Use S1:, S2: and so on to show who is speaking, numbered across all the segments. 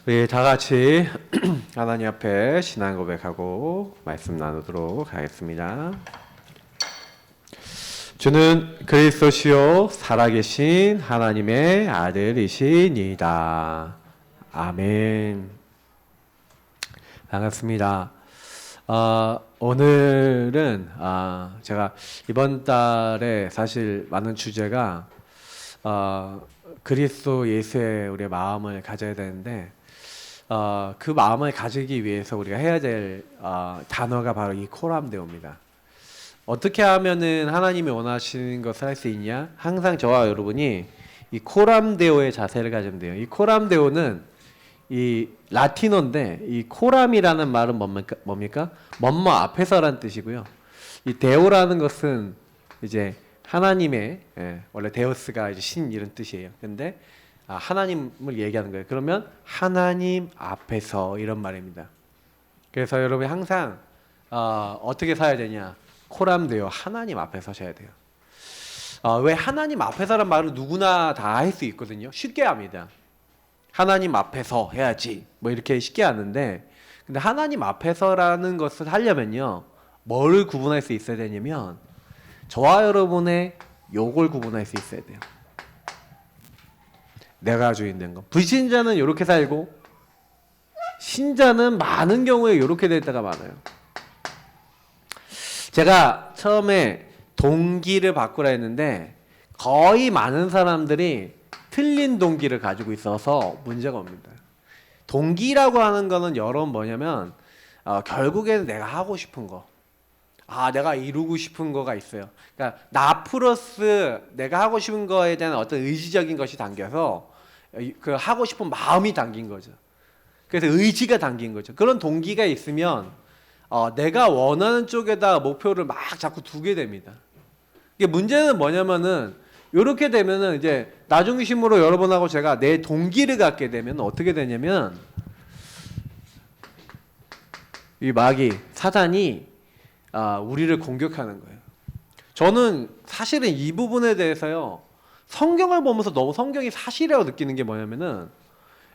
S1: 우리 다 같이 하나님 앞에 신앙 고백하고 말씀 나누도록 하겠습니다. 주는 그리스도시요 살아계신 하나님의 아들이시니이다. 아멘. 반갑습니다. 오늘은 제가 이번 달에 사실 많은 주제가 그리스도 예수의 우리의 마음을 가져야 되는데 그 마음을 가지기 위해서 우리가 해야 될 단어가 바로 이 코람데오입니다. 어떻게 하면은 하나님이 원하시는 것을 할 수 있냐? 항상 저와 여러분이 이 코람데오의 자세를 가지면 돼요. 이 코람데오는 이 라틴어인데 이 코람이라는 말은 뭡니까? 뭐뭐 앞에서란 뜻이고요. 이 데오라는 것은 이제 하나님의 원래 데우스가 이제 신 이런 뜻이에요. 근데 하나님을 얘기하는 거예요. 그러면 하나님 앞에서 이런 말입니다. 그래서 여러분이 항상 어떻게 살아야 되냐? 코람데오 하나님 앞에 서셔야 돼요. 왜 하나님 앞에서란 말은 누구나 다 할 수 있거든요. 쉽게 합니다. 하나님 앞에서 해야지 뭐 이렇게 쉽게 하는데, 근데 하나님 앞에서라는 것을 하려면요 뭐를 구분할 수 있어야 되냐면 저와 여러분의 욕을 구분할 수 있어야 돼요. 내가 주인 된 거. 불신자는 이렇게 살고 신자는 많은 경우에 이렇게 될 때가 많아요. 제가 처음에 동기를 바꾸라 했는데 거의 많은 사람들이 틀린 동기를 가지고 있어서 문제가 옵니다. 동기라고 하는 거는 여러분 뭐냐면 결국에는 내가 하고 싶은 거, 내가 이루고 싶은 거가 있어요. 그러니까 나 플러스 내가 하고 싶은 거에 대한 어떤 의지적인 것이 담겨서 그 하고 싶은 마음이 담긴 거죠. 그래서 의지가 담긴 거죠. 그런 동기가 있으면 내가 원하는 쪽에다 목표를 막 자꾸 두게 됩니다. 이게 문제는 뭐냐면은 이렇게 되면은 이제 나중심으로 여러분하고 제가 내 동기를 갖게 되면 어떻게 되냐면 이 마귀 사단이 우리를 공격하는 거예요. 저는 사실은 이 부분에 대해서요 성경을 보면서 너무 성경이 사실이라고 느끼는 게 뭐냐면은,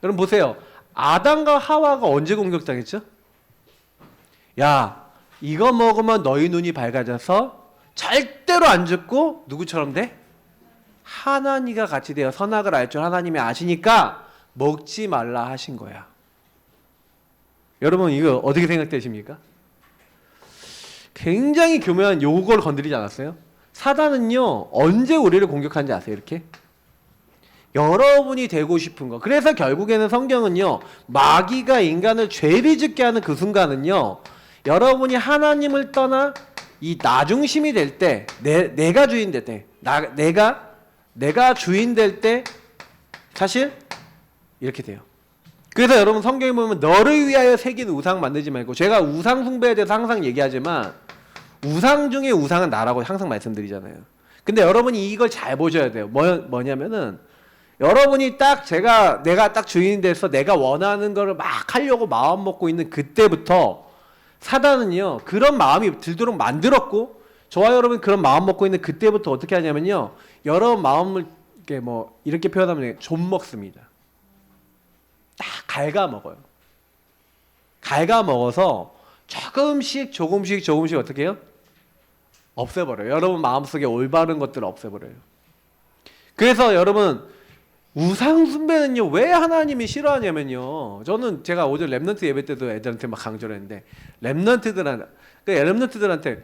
S1: 여러분 보세요. 아담과 하와가 언제 공격당했죠? 야, 이거 먹으면 너희 눈이 밝아져서 절대로 안 죽고 누구처럼 돼? 하나님과 같이 되어 선악을 알 줄 하나님이 아시니까 먹지 말라 하신 거야. 여러분 이거 어떻게 생각되십니까? 굉장히 교묘한 요걸 건드리지 않았어요? 사단은요 언제 우리를 공격하는지 아세요? 이렇게 여러분이 되고 싶은 거. 그래서 결국에는 성경은요 마귀가 인간을 죄를 짓게 하는 그 순간은요 여러분이 하나님을 떠나 이 나중심이 될 때, 내가 주인 될 때, 내가 주인 될 때 사실 이렇게 돼요. 그래서 여러분 성경에 보면 너를 위하여 새긴 우상 만들지 말고, 제가 우상 숭배에 대해서 항상 얘기하지만 우상 중에 우상은 나라고 항상 말씀드리잖아요. 근데 여러분이 이걸 잘 보셔야 돼요. 뭐냐면은 여러분이 내가 딱 주인이 돼서 내가 원하는 거를 막 하려고 마음 먹고 있는 그때부터 사단은요 그런 마음이 들도록 만들었고, 저와 여러분 그런 마음 먹고 있는 그때부터 어떻게 하냐면요 여러분 마음을 이렇게 표현하면 좀 먹습니다. 딱 갉아먹어요. 갉아먹어서 조금씩 어떻게 해요? 없애버려요. 여러분 마음속에 올바른 것들을 없애버려요. 그래서 여러분 우상 숭배는요 왜 하나님이 싫어하냐면요, 저는 제가 어제 랩넌트 예배 때도 애들한테 막 강조를 했는데 랩넌트들한테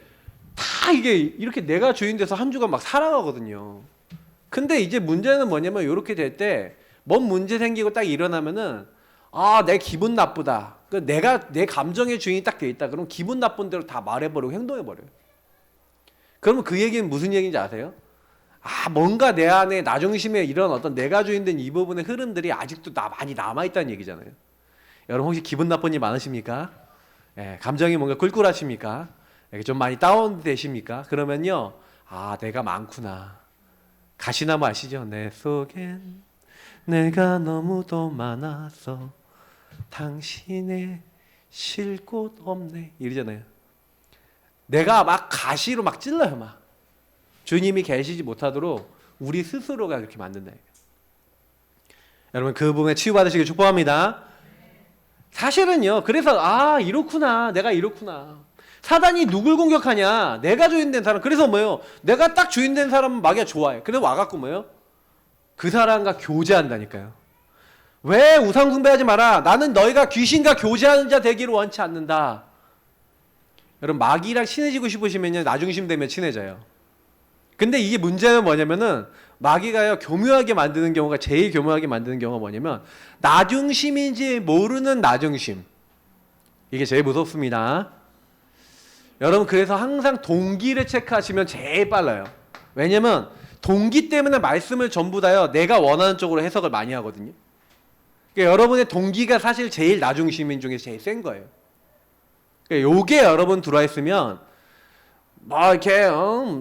S1: 다 이게 이렇게 내가 주인 돼서 한 주간 막 살아가거든요. 근데 이제 문제는 뭐냐면 이렇게 될 때 뭔 문제 생기고 딱 일어나면은 내 기분 나쁘다. 내 감정의 주인이 딱 돼 있다. 그럼 기분 나쁜 대로 다 말해버리고 행동해버려요. 그러면 그 얘기는 무슨 얘기인지 아세요? 뭔가 내 안에 나중심에 이런 어떤 내가 주인된 이 부분의 흐름들이 아직도 많이 남아있다는 얘기잖아요. 여러분 혹시 기분 나쁜 일 많으십니까? 감정이 뭔가 꿀꿀하십니까? 좀 많이 다운되십니까? 그러면요 내가 많구나. 가시나무 아시죠? 내 속엔 내가 너무도 많아서 당신의 쉴 곳 없네 이러잖아요. 내가 막 가시로 막 찔러요. 막 주님이 계시지 못하도록 우리 스스로가 그렇게 만든다. 여러분 그 부분에 치유받으시길 축복합니다. 사실은요. 그래서 이렇구나. 내가 이렇구나. 사단이 누굴 공격하냐? 내가 주인된 사람. 그래서 뭐예요? 내가 딱 주인된 사람은 마귀가 좋아해. 그래서 와갖고 뭐예요? 그 사람과 교제한다니까요. 왜 우상 숭배하지 마라. 나는 너희가 귀신과 교제하는 자 되기를 원치 않는다. 여러분 마귀랑 친해지고 싶으시면요. 나중심 되면 친해져요. 근데 이게 문제는 뭐냐면은 마귀가요 교묘하게 만드는 경우가 제일 교묘하게 만드는 경우가 뭐냐면 나중심인지 모르는 나중심. 이게 제일 무섭습니다. 여러분 그래서 항상 동기를 체크하시면 제일 빨라요. 왜냐면 동기 때문에 말씀을 전부 다요 내가 원하는 쪽으로 해석을 많이 하거든요. 그러니까 여러분의 동기가 사실 제일 나중심인 중에 제일 센 거예요. 그러니까 요게 여러분 들어와 있으면 뭐 이렇게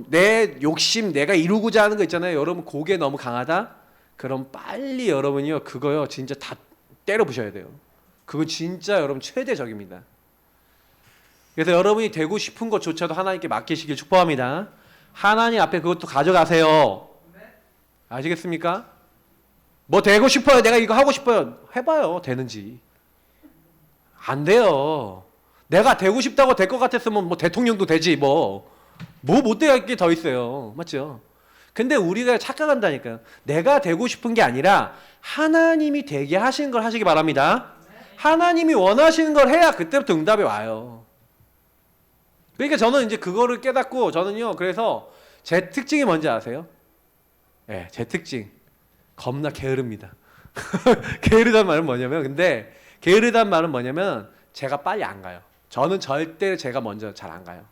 S1: 내 욕심 내가 이루고자 하는 거 있잖아요. 여러분 그게 너무 강하다? 그럼 빨리 여러분이요 그거요 진짜 다 때려 부셔야 돼요. 그거 진짜 여러분 최대적입니다. 그래서 여러분이 되고 싶은 것조차도 하나님께 맡기시길 축복합니다. 하나님 앞에 그것도 가져가세요. 아시겠습니까? 뭐 되고 싶어요. 내가 이거 하고 싶어요. 해봐요. 되는지. 안 돼요. 내가 되고 싶다고 될 것 같았으면 뭐 대통령도 되지 뭐 못 되게 할 게 더 있어요. 맞죠? 근데 우리가 착각한다니까요. 내가 되고 싶은 게 아니라 하나님이 되게 하시는 걸 하시기 바랍니다. 하나님이 원하시는 걸 해야 그때부터 응답이 와요. 그러니까 저는 이제 그거를 깨닫고 저는요. 그래서 제 특징이 뭔지 아세요? 네, 제 특징. 겁나 게으릅니다. 게으르단 말은 뭐냐면 근데 게으르단 말은 뭐냐면 제가 빨리 안 가요. 저는 절대 제가 먼저 잘 안 가요.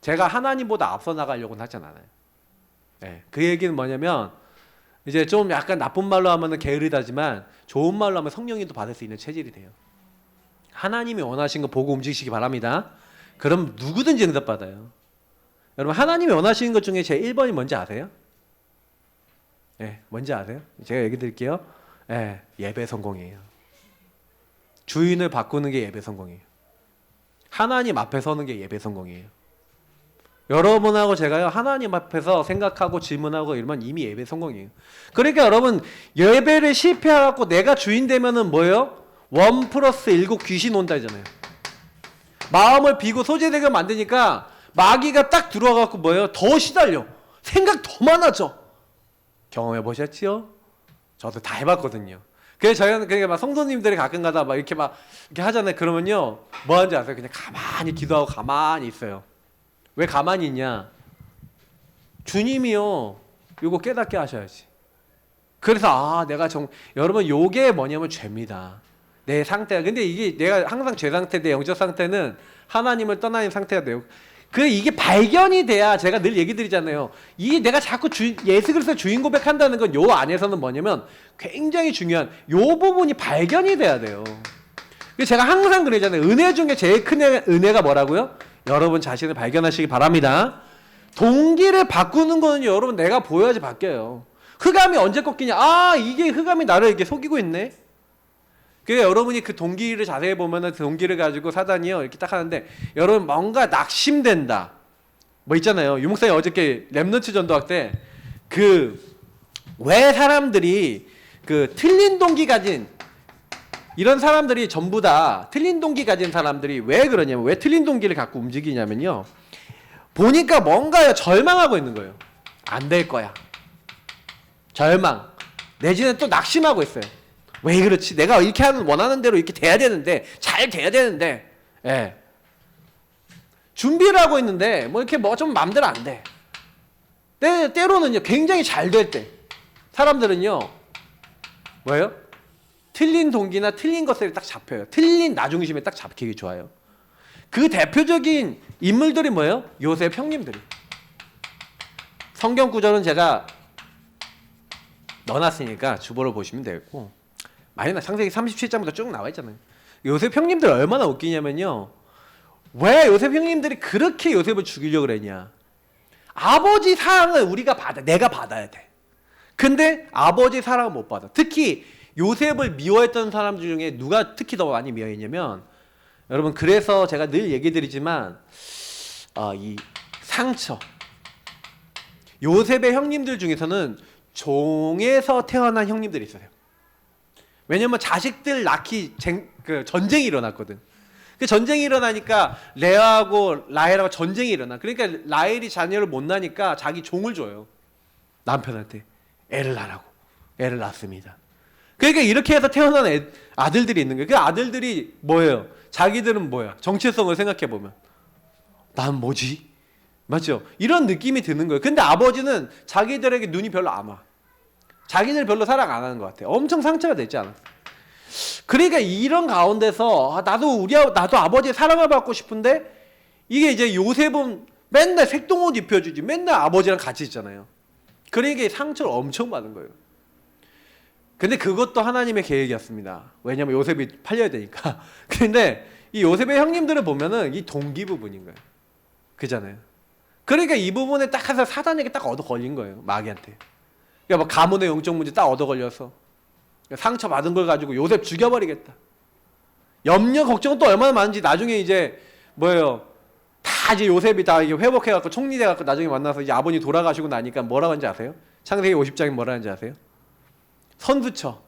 S1: 제가 하나님보다 앞서 나가려고는 하진 않아요. 네, 그 얘기는 뭐냐면 이제 좀 약간 나쁜 말로 하면은 게으르다지만 좋은 말로 하면 성령님도 받을 수 있는 체질이 돼요. 하나님이 원하신 거 보고 움직이시기 바랍니다. 그럼 누구든지 응답받아요. 여러분 하나님이 원하시는 것 중에 제 1번이 뭔지 아세요? 네, 뭔지 아세요? 제가 얘기 드릴게요. 네, 예배 성공이에요. 주인을 바꾸는 게 예배 성공이에요. 하나님 앞에 서는 게 예배 성공이에요. 여러분하고 제가요 하나님 앞에서 생각하고 질문하고 이러면 이미 예배 성공이에요. 그러니까 여러분 예배를 실패하고 내가 주인 되면은 뭐예요? 1+1 귀신 온다 잖아요. 마음을 비고 소재되게 만드니까 마귀가 딱 들어와갖고 뭐예요? 더 시달려. 생각 더 많아져. 경험해 보셨지요? 저도 다 해봤거든요. 그래서 저희는 그러니까 막 성도님들이 가끔가다 막 이렇게 하잖아요. 그러면요 뭐 하는지 아세요? 그냥 가만히 기도하고 가만히 있어요. 왜 가만히 있냐? 주님이요 이거 깨닫게 하셔야지. 그래서 내가 여러분 요게 뭐냐면 죄입니다. 내 상태가. 근데 이게 내가 항상 죄 상태, 내 영적 상태는 하나님을 떠나는 상태가 돼요. 이게 발견이 돼야 제가 늘 얘기 드리잖아요. 이게 내가 자꾸 예수 그리스도 주인 고백한다는 건 요 안에서는 뭐냐면 굉장히 중요한 요 부분이 발견이 돼야 돼요. 제가 항상 그러잖아요. 은혜 중에 제일 큰 은혜가 뭐라고요? 여러분 자신을 발견하시기 바랍니다. 동기를 바꾸는 거는 여러분 내가 보여야지 바뀌어요. 흑암이 언제 꺾이냐? 이게 흑암이 나를 이렇게 속이고 있네. 그러니까 여러분이 그 동기를 자세히 보면은 그 동기를 가지고 사단이요 이렇게 딱 하는데 여러분 뭔가 낙심된다. 뭐 있잖아요. 유목사님 어저께 렘넌트 전도학 때 왜 사람들이 틀린 동기 가진 이런 사람들이 전부 다 틀린 동기 가진 사람들이 왜 그러냐면 왜 틀린 동기를 갖고 움직이냐면요. 보니까 뭔가요 절망하고 있는 거예요. 안 될 거야. 절망. 내지는 또 낙심하고 있어요. 왜 그렇지? 내가 이렇게 원하는 대로 이렇게 돼야 되는데 잘 돼야 되는데 준비를 하고 있는데 뭐 이렇게 좀 마음대로 안 돼. 때로는요 굉장히 잘 될 때 사람들은요 뭐예요? 틀린 동기나 틀린 것들이 딱 잡혀요. 틀린 나중심에 딱 잡히기 좋아요. 그 대표적인 인물들이 뭐예요? 요셉 형님들이. 성경 구절은 제가 넣어놨으니까 주보를 보시면 되겠고 창세기 37장부터 쭉 나와 있잖아요. 요셉 형님들 얼마나 웃기냐면요. 왜 요셉 형님들이 그렇게 요셉을 죽이려고 그랬냐. 아버지 사랑을 내가 받아야 돼. 근데 아버지 사랑을 못 받아. 특히 요셉을 미워했던 사람들 중에 누가 특히 더 많이 미워했냐면 여러분 그래서 제가 늘 얘기 드리지만 이 상처 요셉의 형님들 중에서는 종에서 태어난 형님들이 있어요. 왜냐면 자식들 낳기 전쟁이 일어났거든. 그 전쟁이 일어나니까 레아하고 라헬하고 전쟁이 일어나. 그러니까 라헬이 자녀를 못 낳으니까 자기 종을 줘요. 남편한테. 애를 낳으라고. 애를 낳습니다. 그러니까 이렇게 해서 태어난 아들들이 있는 거예요. 그 아들들이 뭐예요? 자기들은 뭐야? 정체성을 생각해 보면 난 뭐지? 맞죠? 이런 느낌이 드는 거예요. 근데 아버지는 자기들에게 눈이 별로 안 와. 자기들 별로 사랑 안 하는 것 같아요. 엄청 상처가 됐지 않았어요? 그러니까 이런 가운데서 나도 아버지의 사랑을 받고 싶은데 이게 이제 요셉은 맨날 색동옷 입혀주지 맨날 아버지랑 같이 있잖아요. 그러니까 상처를 엄청 받은 거예요. 근데 그것도 하나님의 계획이었습니다. 왜냐면 요셉이 팔려야 되니까. 근데 이 요셉의 형님들을 보면은 이 동기 부분인 거예요. 그잖아요. 그러니까 이 부분에 딱 해서 사단에게 딱 얻어 걸린 거예요. 마귀한테. 그러니까 뭐 가문의 영적 문제 딱 얻어 걸려서 상처 받은 걸 가지고 요셉 죽여버리겠다. 염려 걱정 또 얼마나 많은지 나중에 이제 뭐예요? 다 이제 요셉이 다 이게 회복해갖고 총리돼갖고 나중에 만나서 이제 아버님 돌아가시고 나니까 뭐라고 하는지 아세요? 창세기 50장에 뭐라 하는지 아세요? 선두쳐.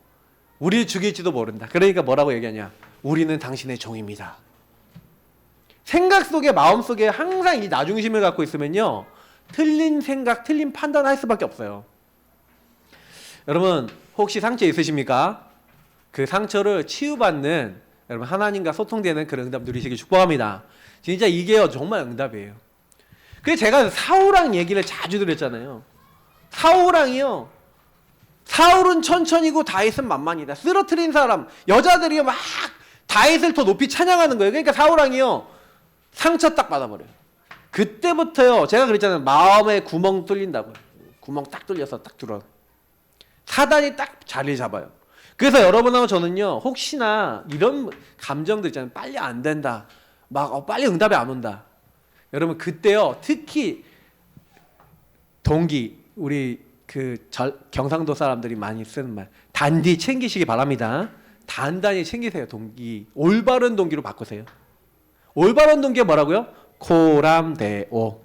S1: 우리를 죽일지도 모른다. 그러니까 뭐라고 얘기하냐? 우리는 당신의 종입니다. 생각 속에 마음 속에 항상 이 나중심을 갖고 있으면요. 틀린 생각, 틀린 판단할 수밖에 없어요. 여러분 혹시 상처 있으십니까? 그 상처를 치유받는 여러분 하나님과 소통되는 그런 응답 누리시길 축복합니다. 진짜 이게요 정말 응답이에요. 그래서 제가 사울왕 얘기를 자주 드렸잖아요. 사울은 천천히고 다윗은 만만이다. 쓰러트린 사람 여자들이 막 다윗을 더 높이 찬양하는 거예요. 그러니까 사울왕이요 상처 딱 받아버려요. 그때부터요 제가 그랬잖아요. 마음에 구멍 뚫린다고요. 구멍 딱 뚫려서 딱 들어. 사단이 딱 자리 잡아요. 그래서 여러분하고 저는요 혹시나 이런 감정들 있잖아요. 빨리 안 된다. 막 빨리 응답이 안 온다. 여러분 그때요 특히 동기 우리 경상도 사람들이 많이 쓰는 말 단디 챙기시기 바랍니다. 단단히 챙기세요. 동기 올바른 동기로 바꾸세요. 올바른 동기가 뭐라고요? 코람데오.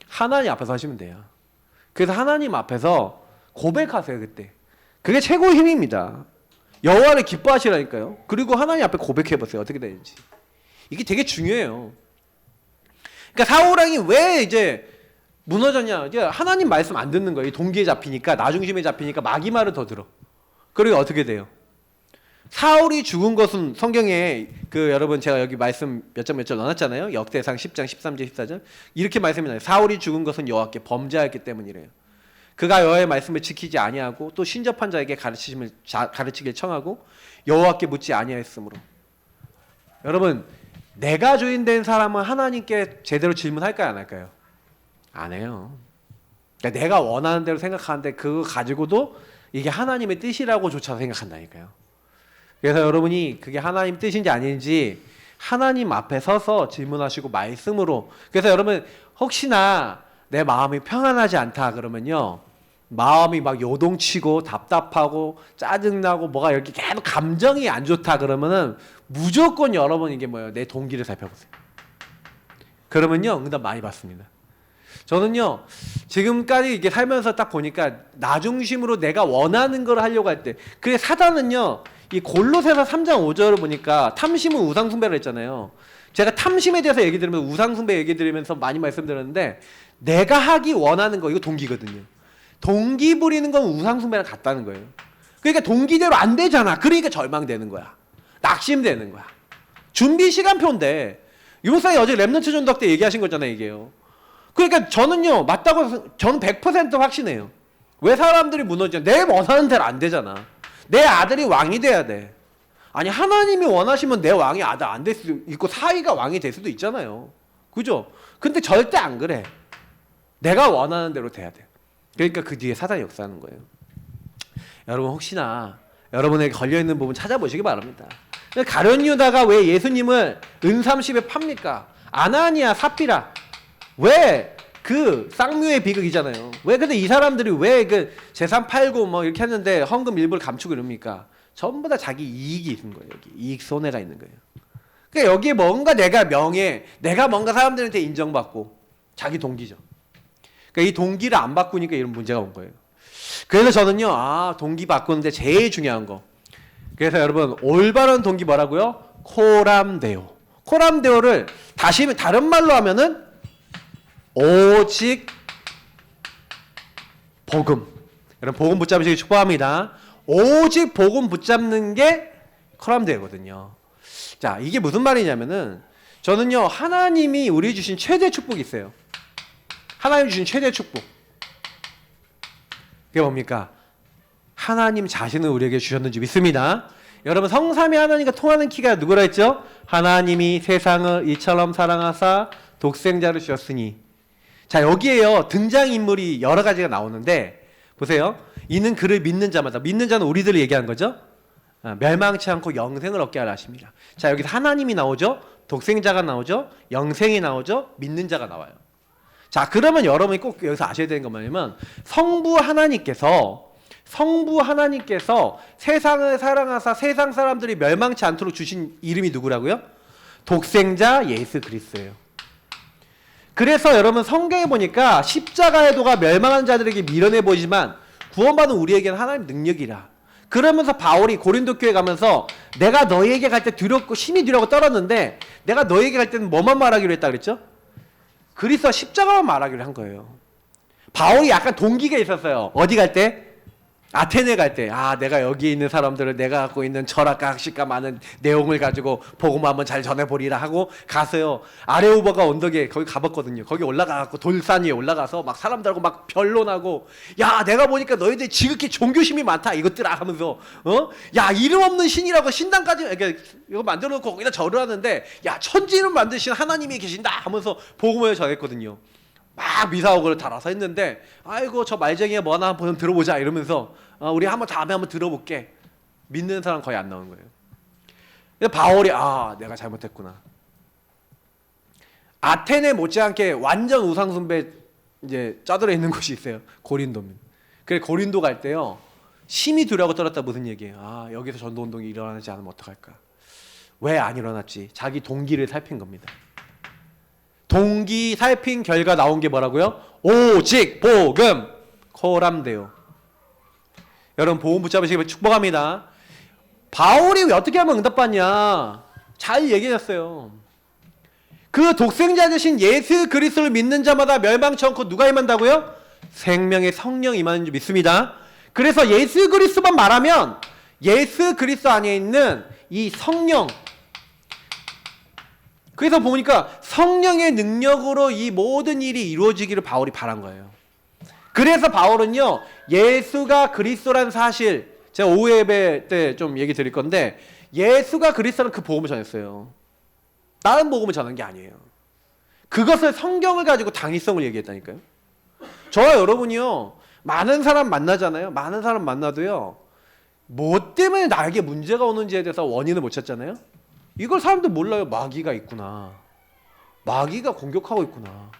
S1: 하나님 앞에서 하시면 돼요. 그래서 하나님 앞에서 고백하세요. 그때 그게 최고의 힘입니다. 여호와를 기뻐하시라니까요. 그리고 하나님 앞에 고백해보세요. 어떻게 되는지. 이게 되게 중요해요. 그러니까 사울왕이 왜 이제 무너졌냐? 이제 하나님 말씀 안 듣는 거예요. 동기에 잡히니까 나중심에 잡히니까 마귀 말을 더 들어. 그리고 어떻게 돼요? 사울이 죽은 것은 성경에 여러분 제가 여기 말씀 몇 점 넣어놨잖아요. 역대상 10장 13절 14절 이렇게 말씀이 나요. 사울이 죽은 것은 여호와께 범죄하였기 때문이래요. 그가 여호와의 말씀을 지키지 아니하고 또 신접한 자에게 가르치길 청하고 여호와께 묻지 아니하였으므로. 여러분 내가 주인된 사람은 하나님께 제대로 질문할까요 안 할까요? 안 해요. 그러니까 내가 원하는 대로 생각하는데 그거 가지고도 이게 하나님의 뜻이라고조차 생각한다니까요. 그래서 여러분이 그게 하나님 뜻인지 아닌지 하나님 앞에 서서 질문하시고 말씀으로. 그래서 여러분 혹시나 내 마음이 평안하지 않다 그러면요 마음이 막 요동치고 답답하고 짜증나고 뭐가 이렇게 계속 감정이 안 좋다 그러면은 무조건 여러분 이게 뭐예요? 내 동기를 살펴보세요. 그러면요 응답 많이 받습니다. 저는요 지금까지 이게 살면서 딱 보니까 나중심으로 내가 원하는 걸 하려고 할 때 그래 사단은요 이 골로새서 3장 5절을 보니까 탐심은 우상숭배를 했잖아요. 제가 탐심에 대해서 얘기 드리면서 우상숭배 얘기 드리면서 많이 말씀드렸는데 내가 하기 원하는 거 이거 동기거든요. 동기 부리는 건 우상숭배랑 같다는 거예요. 그러니까 동기대로 안 되잖아. 그러니까 절망되는 거야. 낙심되는 거야. 준비 시간표인데 유목사님 어제 랩넌트 전도학 때 얘기하신 거잖아요 이게요. 그러니까 저는요 맞다고 저는 100% 확신해요. 왜 사람들이 무너지냐? 내 원하는 대로 안 되잖아. 내 아들이 왕이 돼야 돼. 아니 하나님이 원하시면 내 왕이 아들 안 될 수도 있고 사위가 왕이 될 수도 있잖아요. 그죠? 근데 절대 안 그래. 내가 원하는 대로 돼야 돼. 그러니까 그 뒤에 사단이 역사하는 거예요. 여러분 혹시나 여러분에게 걸려있는 부분 찾아보시기 바랍니다. 가룟 유다가 왜 예수님을 은30에 팝니까? 아나니아 삽비라 왜 그 쌍묘의 비극이잖아요. 왜 근데 이 사람들이 왜 그 재산 팔고 뭐 이렇게 했는데 헌금 일부를 감추고 이럽니까? 전부 다 자기 이익이 있는 거예요. 여기 이익 손해가 있는 거예요. 그러니까 여기에 뭔가 내가 명예, 내가 뭔가 사람들한테 인정받고 자기 동기죠. 그러니까 이 동기를 안 바꾸니까 이런 문제가 온 거예요. 그래서 저는요, 동기 바꾸는데 제일 중요한 거 그래서 여러분 올바른 동기 뭐라고요? 코람데오. 코람데오를 다시 다른 말로 하면은 오직 복음. 여러분 복음 붙잡으시기 축복합니다. 오직 복음 붙잡는 게 코람데오거든요. 자, 이게 무슨 말이냐면은 저는요 하나님이 우리 주신 최대 축복이 있어요. 하나님 주신 최대 축복. 그게 뭡니까? 하나님 자신을 우리에게 주셨는지 믿습니다. 여러분 성삼위 하나님과 통하는 키가 누구라 했죠? 하나님이 세상을 이처럼 사랑하사 독생자를 주셨으니. 자, 여기에요 등장인물이 여러 가지가 나오는데 보세요. 이는 그를 믿는 자마다, 믿는 자는 우리들을 얘기하는 거죠. 멸망치 않고 영생을 얻게 하라 하십니다. 자, 여기서 하나님이 나오죠, 독생자가 나오죠, 영생이 나오죠, 믿는 자가 나와요. 자, 그러면 여러분이 꼭 여기서 아셔야 되는 건 뭐냐면 성부 하나님께서 세상을 사랑하사 세상 사람들이 멸망치 않도록 주신 이름이 누구라고요? 독생자 예수 그리스도예요. 그래서 여러분 성경에 보니까 십자가의 도가 멸망하는 자들에게 미련해 보이지만 구원받은 우리에게는 하나님 능력이라. 그러면서 바울이 고린도 교회 가면서 내가 너희에게 갈 때 두렵고 심히 두려워 떨었는데 내가 너희에게 갈 때는 뭐만 말하기로 했다 그랬죠? 그리스도와 십자가만 말하기로 한 거예요. 바울이 약간 동기가 있었어요. 어디 갈 때? 아테네 갈 때, 내가 여기 있는 사람들을 내가 갖고 있는 철학과 학식과 많은 내용을 가지고 복음 한번 잘 전해보리라 하고 가서요. 아레오버가 언덕에 거기 가봤거든요. 거기 올라가갖고 돌산 위에 올라가서 막 사람들하고 막 변론하고, 야, 내가 보니까 너희들 지극히 종교심이 많다 이것들아 하면서, 야, 이름 없는 신이라고 신당까지 이거 만들어놓고 거기다 절을 하는데, 야, 천지 이름 만드신 하나님이 계신다 하면서 복음을 전했거든요. 막 미사오그를 달아서 했는데, 아이고 저 말쟁이가 뭐나 한번 들어보자 이러면서 우리 다음에 한번 들어볼게. 믿는 사람 거의 안 나오는 거예요. 근데 바울이 내가 잘못했구나. 아테네 못지않게 완전 우상숭배 이제 짜들어 있는 곳이 있어요. 고린도면. 그래 고린도 갈 때요 심히 두려워 떨었다. 무슨 얘기예요? 여기서 전도운동이 일어나지 않으면 어떡할까? 왜 안 일어났지? 자기 동기를 살핀 겁니다. 동기 살핀 결과 나온 게 뭐라고요? 오직 복음 코람데오. 여러분 복음 붙잡으시길 축복합니다. 바울이 어떻게 하면 응답받냐? 잘 얘기했어요. 그 독생자 되신 예수 그리스도를 믿는 자마다 멸망치 않고 누가 임한다고요? 생명의 성령 임하는 줄 믿습니다. 그래서 예수 그리스도만 말하면 예수 그리스도 안에 있는 이 성령, 그래서 보니까 성령의 능력으로 이 모든 일이 이루어지기를 바울이 바란 거예요. 그래서 바울은요 예수가 그리스도라는 사실, 제가 오후 예배 때 좀 얘기 드릴 건데 예수가 그리스도라는 그 복음을 전했어요. 다른 복음을 전한 게 아니에요. 그것을 성경을 가지고 당위성을 얘기했다니까요. 저와 여러분이요 많은 사람 만나잖아요. 많은 사람 만나도요 뭐 때문에 나에게 문제가 오는지에 대해서 원인을 못 찾잖아요. 이걸 사람들 몰라요. 마귀가 있구나. 마귀가 공격하고 있구나.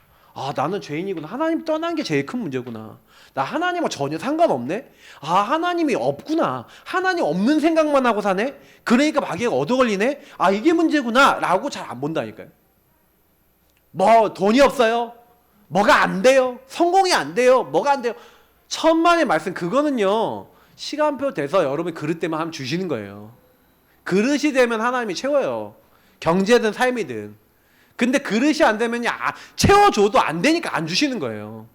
S1: 나는 죄인이구나. 하나님 떠난 게 제일 큰 문제구나. 나 하나님과 전혀 상관없네. 하나님이 없구나. 하나님 없는 생각만 하고 사네. 그러니까 마귀가 얻어걸리네. 이게 문제구나 라고 잘 안 본다니까요. 뭐 돈이 없어요. 뭐가 안 돼요. 성공이 안 돼요. 뭐가 안 돼요. 천만의 말씀. 그거는요 시간표 돼서 여러분이 그릇 때문에 하면 주시는 거예요. 그릇이 되면 하나님이 채워요. 경제든 삶이든. 근데 그릇이 안 되면요 채워줘도 안 되니까 안 주시는 거예요.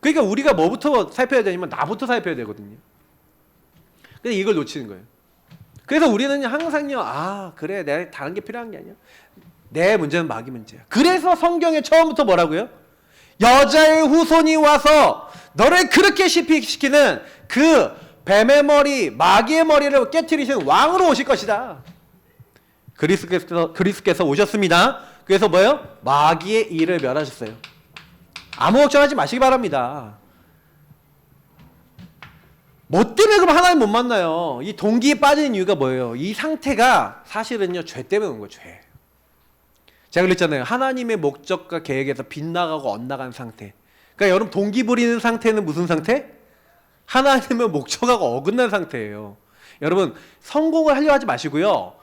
S1: 그러니까 우리가 뭐부터 살펴야 되냐면 나부터 살펴야 되거든요. 근데 이걸 놓치는 거예요. 그래서 우리는 항상요 그래 내가 다른 게 필요한 게 아니야. 내 문제는 마귀 문제야. 그래서 성경에 처음부터 뭐라고요? 여자의 후손이 와서 너를 그렇게 시키는 그 뱀의 머리, 마귀의 머리를 깨트리시는 왕으로 오실 것이다. 그리스도께서 오셨습니다. 그래서 뭐예요? 마귀의 일을 멸하셨어요. 아무 걱정하지 마시기 바랍니다. 뭐 때문에 그럼 하나님 못 만나요? 이 동기에 빠지는 이유가 뭐예요? 이 상태가 사실은요 죄 때문에 온 거예요. 죄. 제가 그랬잖아요. 하나님의 목적과 계획에서 빗나가고 엇나간 상태. 그러니까 여러분 동기 부리는 상태는 무슨 상태? 하나님의 목적하고 어긋난 상태예요. 여러분 성공을 하려 하지 마시고요.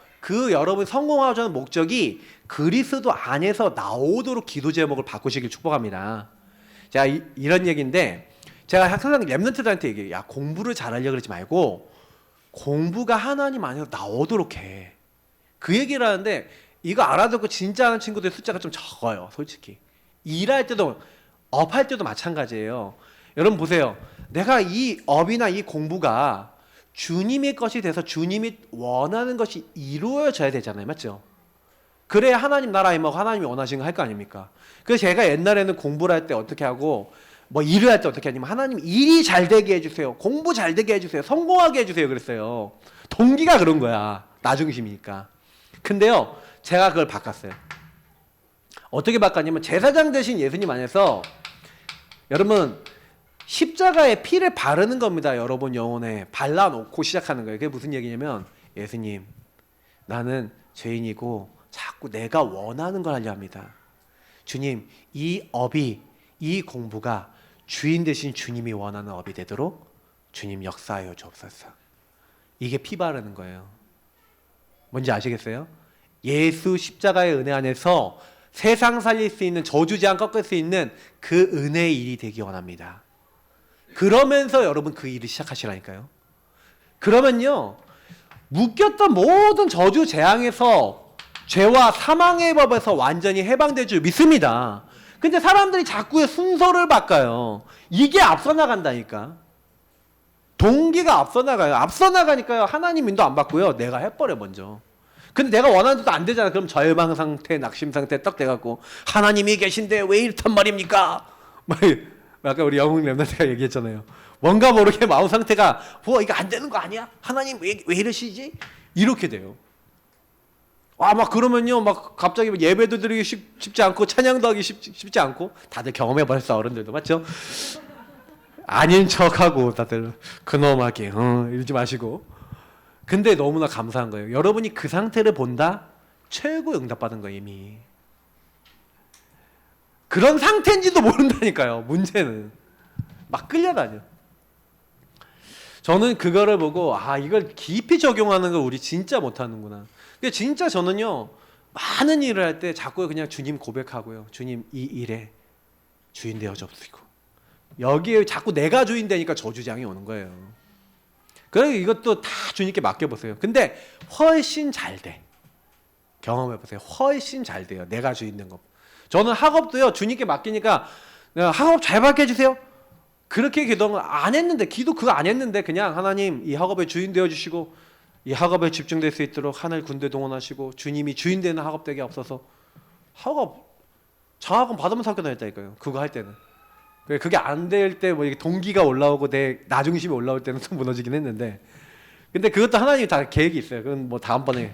S1: 여러분 성공하고자 하는 목적이 그리스도 안에서 나오도록 기도 제목을 바꾸시길 축복합니다. 제가 이런 얘기인데 제가 항상 랩런트들한테 얘기해요. 공부를 잘하려고 그러지 말고 공부가 하나님 안에서 나오도록 해. 그 얘기를 하는데 이거 알아듣고 진짜 하는 친구들 숫자가 좀 적어요. 솔직히. 일할 때도 업할 때도 마찬가지예요. 여러분 보세요. 내가 이 업이나 이 공부가 주님의 것이 돼서 주님이 원하는 것이 이루어져야 되잖아요. 맞죠? 그래야 하나님 나라 임하고 하나님이 원하시는 거 할 거 아닙니까? 그래서 제가 옛날에는 공부를 할 때 어떻게 하고 뭐 일을 할 때 어떻게 하냐면 하나님 일이 잘 되게 해주세요. 공부 잘 되게 해주세요. 성공하게 해주세요. 그랬어요. 동기가 그런 거야. 나 중심이니까. 근데요. 제가 그걸 바꿨어요. 어떻게 바꿨냐면 제사장 대신 예수님 안에서 여러분 십자가에 피를 바르는 겁니다. 여러분 영혼에 발라놓고 시작하는 거예요. 그게 무슨 얘기냐면 예수님 나는 죄인이고 자꾸 내가 원하는 걸 하려 합니다. 주님 이 업이 이 공부가 주인 되신 주님이 원하는 업이 되도록 주님 역사하여 주옵소서. 이게 피 바르는 거예요. 뭔지 아시겠어요? 예수 십자가의 은혜 안에서 세상 살릴 수 있는 저주제한 꺾을 수 있는 그 은혜의 일이 되기 원합니다. 그러면서 여러분 그 일을 시작하시라니까요. 그러면요 묶였던 모든 저주 재앙에서 죄와 사망의 법에서 완전히 해방될 줄 믿습니다. 근데 사람들이 자꾸 순서를 바꿔요. 이게 앞서 나간다니까. 동기가 앞서 나가요. 앞서 나가니까요 하나님 인도 안 받고요 내가 해버려 먼저. 근데 내가 원하는 대로 안 되잖아. 그럼 절망 상태, 낙심 상태 딱 돼갖고 하나님이 계신데 왜 이렇단 말입니까? 막 아까 우리 영웅 랩런트가 얘기했잖아요. 뭔가 모르게 마음 상태가 뭐 이거 안 되는 거 아니야? 하나님 왜 이러시지? 이렇게 돼요. 막 그러면요 막 갑자기 예배도 드리기 쉽지 않고 찬양도 하기 쉽지 않고 다들 경험해봤어. 어른들도 맞죠? 아닌 척하고 다들 근엄하게 이러지 마시고. 근데 너무나 감사한 거예요. 여러분이 그 상태를 본다? 최고 응답받은 거예요 이미. 그런 상태인지도 모른다니까요. 문제는 막 끌려다녀. 저는 그거를 보고 이걸 깊이 적용하는 걸 우리 진짜 못하는구나. 근데 진짜 저는요 많은 일을 할 때 자꾸 그냥 주님 고백하고요. 주님 이 일에 주인 되어 주옵시고. 여기에 자꾸 내가 주인 되니까 저주장이 오는 거예요. 그래서 이것도 다 주님께 맡겨보세요. 근데 훨씬 잘 돼. 경험해보세요. 훨씬 잘 돼요. 내가 주인 된 거. 저는 학업도요 주님께 맡기니까 학업 잘 받게 해주세요. 그렇게 기도 안 했는데 기도 그거 안 했는데 그냥 하나님 이 학업의 주인 되어주시고 이 학업에 집중될 수 있도록 하늘 군대 동원하시고 주님이 주인 되는 학업 되게 없어서 장학금 받으면서 학교 다녔다니까요. 그거 할 때는. 그게 안 될 때 뭐 동기가 올라오고 내 나중심이 올라올 때는 좀 무너지긴 했는데 근데 그것도 하나님이 다 계획이 있어요. 그건 뭐 다음번에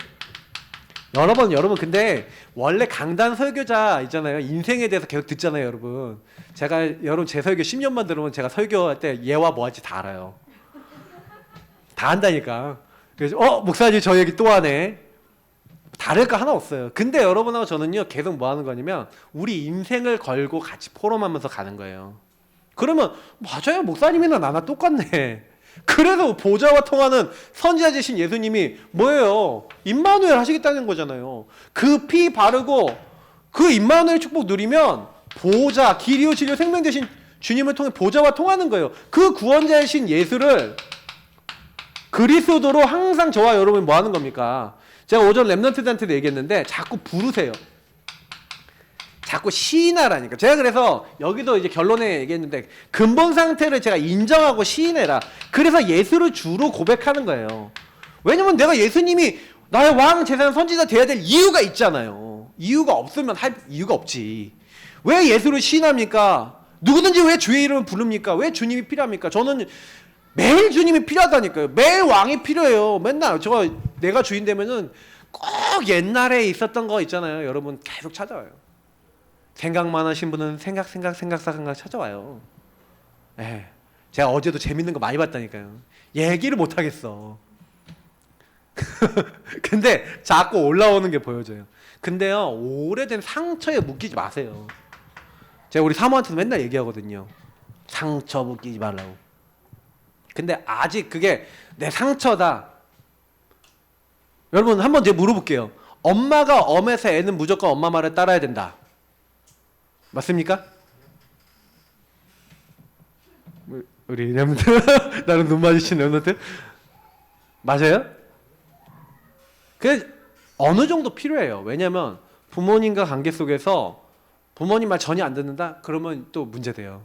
S1: 여러분 근데 원래 강단 설교자 있잖아요. 인생에 대해서 계속 듣잖아요. 여러분 제 설교 10년만 들으면 제가 설교할 때 예와 뭐 할지 다 알아요. 다 한다니까. 그래서 목사님 저 얘기 또 하네. 다를 거 하나 없어요. 근데 여러분하고 저는요 계속 뭐 하는 거냐면 우리 인생을 걸고 같이 포럼하면서 가는 거예요. 그러면 맞아요. 목사님이나 나나 똑같네. 그래서 보좌와 통하는 선지자 되신 예수님이 뭐예요? 임마누엘 하시겠다는 거잖아요. 그 피 바르고 그 임마누엘 축복 누리면 보좌, 길이요 진리요 생명 되신 주님을 통해 보좌와 통하는 거예요. 그 구원자이신 예수를 그리스도로 항상 저와 여러분이 뭐 하는 겁니까? 제가 오전 랩런트들한테도 얘기했는데 자꾸 부르세요. 자꾸 시인하라니까. 제가 그래서 여기도 이제 결론에 얘기했는데 근본 상태를 제가 인정하고 시인해라. 그래서 예수를 주로 고백하는 거예요. 왜냐면 내가 예수님이 나의 왕 제사장 선지자 돼야 될 이유가 있잖아요. 이유가 없으면 할 이유가 없지. 왜 예수를 시인합니까? 누구든지 왜 주의 이름을 부릅니까? 왜 주님이 필요합니까? 저는 매일 주님이 필요하다니까요. 매일 왕이 필요해요. 맨날 내가 주인 되면은 꼭 옛날에 있었던 거 있잖아요. 여러분 계속 찾아와요. 생각만 하신 분은 생각 찾아와요. 제가 어제도 재밌는 거 많이 봤다니까요. 얘기를 못 하겠어. 근데 자꾸 올라오는 게 보여져요. 근데요 오래된 상처에 묶이지 마세요. 제가 우리 사모한테도 맨날 얘기하거든요. 상처 묶이지 말라고. 근데 아직 그게 내 상처다. 여러분 한번 제가 물어볼게요. 엄마가 엄해서 애는 무조건 엄마 말을 따라야 된다. 맞습니까? 우리 렘들 나는 눈 마주친 렘들 맞아요? 그 어느 정도 필요해요. 왜냐면 부모님과 관계 속에서 부모님 말 전혀 안 듣는다? 그러면 또 문제돼요.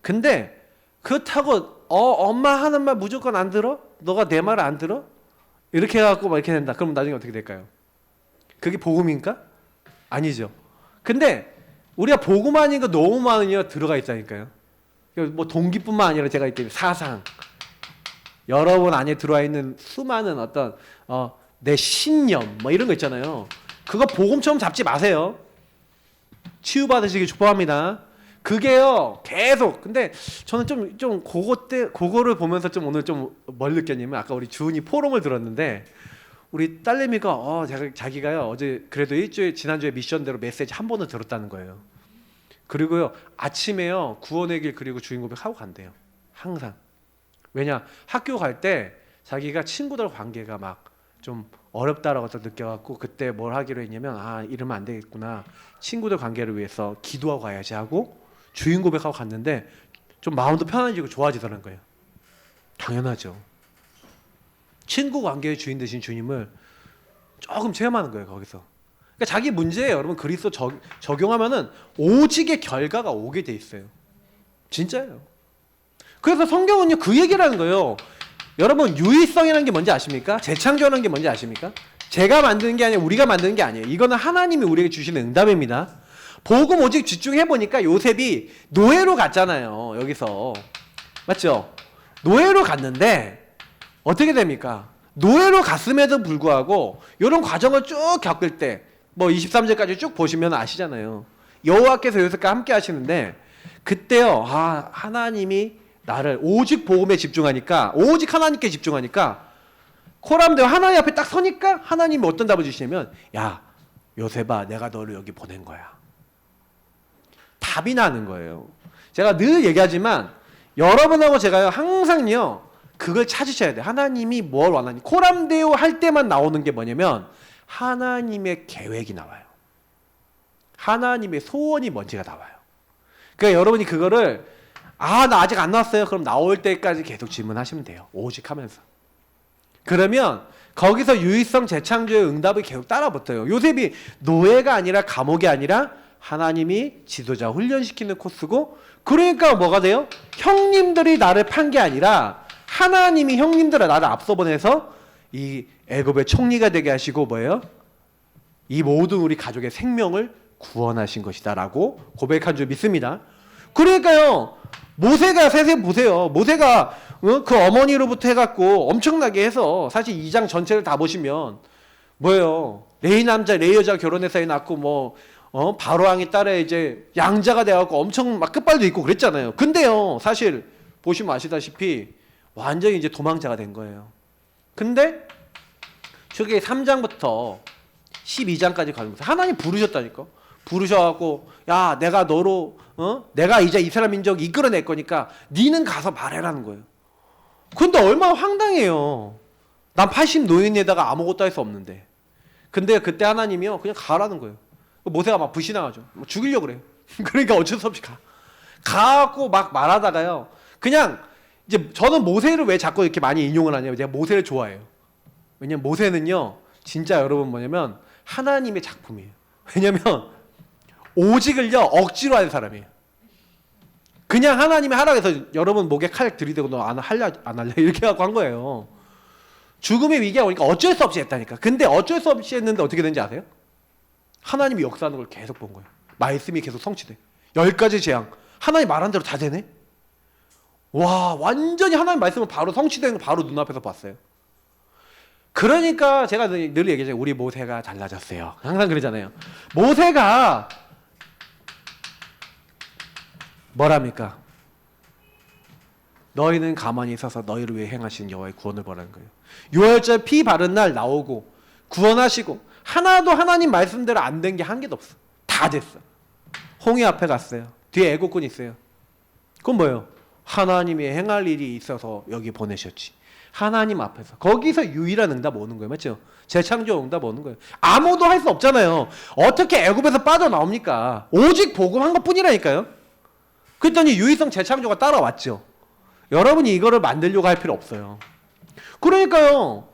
S1: 근데 그렇다고 엄마 하는 말 무조건 안 들어? 너가 내 말을 안 들어? 이렇게 해갖고 막 이렇게 된다. 그럼 나중에 어떻게 될까요? 그게 복음인가? 아니죠. 근데 우리가 복음 아닌 거 너무 많이 들어가 있다니까요. 뭐 동기뿐만 아니라 제가 이렇게 사상, 여러분 안에 들어와 있는 수많은 어떤 내 신념 뭐 이런 거 있잖아요. 그거 복음처럼 잡지 마세요. 치유받으시길 축복합니다. 그게요 계속. 근데 저는 좀 그거를 보면서 좀 오늘 좀 뭘 느꼈냐면, 아까 우리 주은이 포럼을 들었는데 우리 딸내미가 자기가요 어제 그래도 지난주에 미션대로 메시지 한 번은 들었다는 거예요. 그리고요 아침에요 구원의 길 그리고 주인 고백 하고 간대요. 항상. 왜냐, 학교 갈 때 자기가 친구들 관계가 막 좀 어렵다라고 느껴갖고 그때 뭘 하기로 했냐면, 이러면 안 되겠구나, 친구들 관계를 위해서 기도하고 가야지 하고 주인 고백하고 갔는데 좀 마음도 편안해지고 좋아지더라는 거예요. 당연하죠. 친구 관계의 주인 되신 주님을 조금 체험하는 거예요 거기서. 그러니까 자기 문제에 여러분 그리스도 적용하면은 오직의 결과가 오게 돼 있어요. 진짜예요. 그래서 성경은요 그 얘기를 하는 거예요. 여러분 유의성이라는 게 뭔지 아십니까? 재창조라는 게 뭔지 아십니까? 제가 만드는 게 아니라 우리가 만드는 게 아니에요. 이거는 하나님이 우리에게 주시는 응답입니다. 복음 오직 집중해 보니까 요셉이 노예로 갔잖아요. 여기서 맞죠? 노예로 갔는데 어떻게 됩니까? 노예로 갔음에도 불구하고 이런 과정을 쭉 겪을 때 뭐 23절까지 쭉 보시면 아시잖아요. 여호와께서 요셉과 함께 하시는데 그때요 하나님이 나를 오직 복음에 집중하니까, 오직 하나님께 집중하니까 코람대와 하나님 앞에 딱 서니까 하나님이 어떤 답을 주시냐면, 야 요셉아 내가 너를 여기 보낸 거야. 답이 나는 거예요. 제가 늘 얘기하지만 여러분하고 제가요 항상요 그걸 찾으셔야 돼요. 하나님이 뭘 원하니. 코람데오 할 때만 나오는 게 뭐냐면 하나님의 계획이 나와요. 하나님의 소원이 뭔지가 나와요. 그러니까 여러분이 그거를 나 아직 안 나왔어요. 그럼 나올 때까지 계속 질문하시면 돼요. 오직 하면서. 그러면 거기서 유의성 재창조의 응답이 계속 따라붙어요. 요셉이 노예가 아니라 감옥이 아니라 하나님이 지도자 훈련시키는 코스고, 그러니까 뭐가 돼요? 형님들이 나를 판 게 아니라 하나님이 형님들을 나를 앞서 보내서 이 애굽의 총리가 되게 하시고 뭐예요? 이 모든 우리 가족의 생명을 구원하신 것이다 라고 고백한 줄 믿습니다. 그러니까요 모세가 세세 보세요. 모세가 그 어머니로부터 해갖고 엄청나게 해서 사실 2장 전체를 다 보시면 뭐예요? 레위 남자 레위 여자 결혼해서 애 낳고 뭐 바로 왕의 딸에 이제 양자가 돼갖고 엄청 막 끝발도 있고 그랬잖아요. 근데요 사실 보시면 아시다시피 완전히 이제 도망자가 된 거예요. 근데 저게 3장부터 12장까지 가면서 하나님 부르셨다니까. 부르셔갖고 야 내가 너로 내가 이제 이스라엘 민족 이끌어낼 거니까 니는 가서 말해라는 거예요. 근데 얼마나 황당해요. 난 80 노인에다가 아무것도 할 수 없는데. 근데 그때 하나님이요 그냥 가라는 거예요. 모세가 막 불신하죠. 죽이려고 그래요. 그러니까 어쩔 수 없이 가갖고 막 말하다가요 그냥 이제 저는 모세를 왜 자꾸 이렇게 많이 인용을 하냐면 제가 모세를 좋아해요. 왜냐면 모세는요 진짜 여러분 뭐냐면 하나님의 작품이에요. 왜냐면 오직을요 억지로 하는 사람이에요. 그냥 하나님이 하라고 해서 여러분 목에 칼 들이대고 너 안 할래 이렇게 하고 한 거예요. 죽음의 위기가 오니까 어쩔 수 없이 했다니까. 근데 어쩔 수 없이 했는데 어떻게 되는지 아세요? 하나님이 역사하는 걸 계속 본 거예요. 말씀이 계속 성취돼. 10가지 재앙 하나님 말한 대로 다 되네. 와 완전히 하나님 말씀은 바로 성취되는 거 바로 눈앞에서 봤어요. 그러니까 제가 늘 얘기하잖아요. 우리 모세가 달라졌어요. 항상 그러잖아요. 모세가 뭐랍니까? 너희는 가만히 있어서 너희를 위해 행하신 여호와의 구원을 보라는 거예요. 유월절 피 바른 날 나오고 구원하시고 하나도 하나님 말씀대로 안 된 게 한 개도 없어. 다 됐어. 홍해 앞에 갔어요. 뒤에 애국군이 있어요. 그건 뭐예요? 하나님이 행할 일이 있어서 여기 보내셨지. 하나님 앞에서 거기서 유일한 응답 오는 거예요. 맞죠? 재창조 응답 오는 거예요. 아무도 할 수 없잖아요. 어떻게 애굽에서 빠져나옵니까? 오직 복음한 것뿐이라니까요. 그랬더니 유의성 재창조가 따라왔죠. 여러분이 이거를 만들려고 할 필요 없어요. 그러니까요.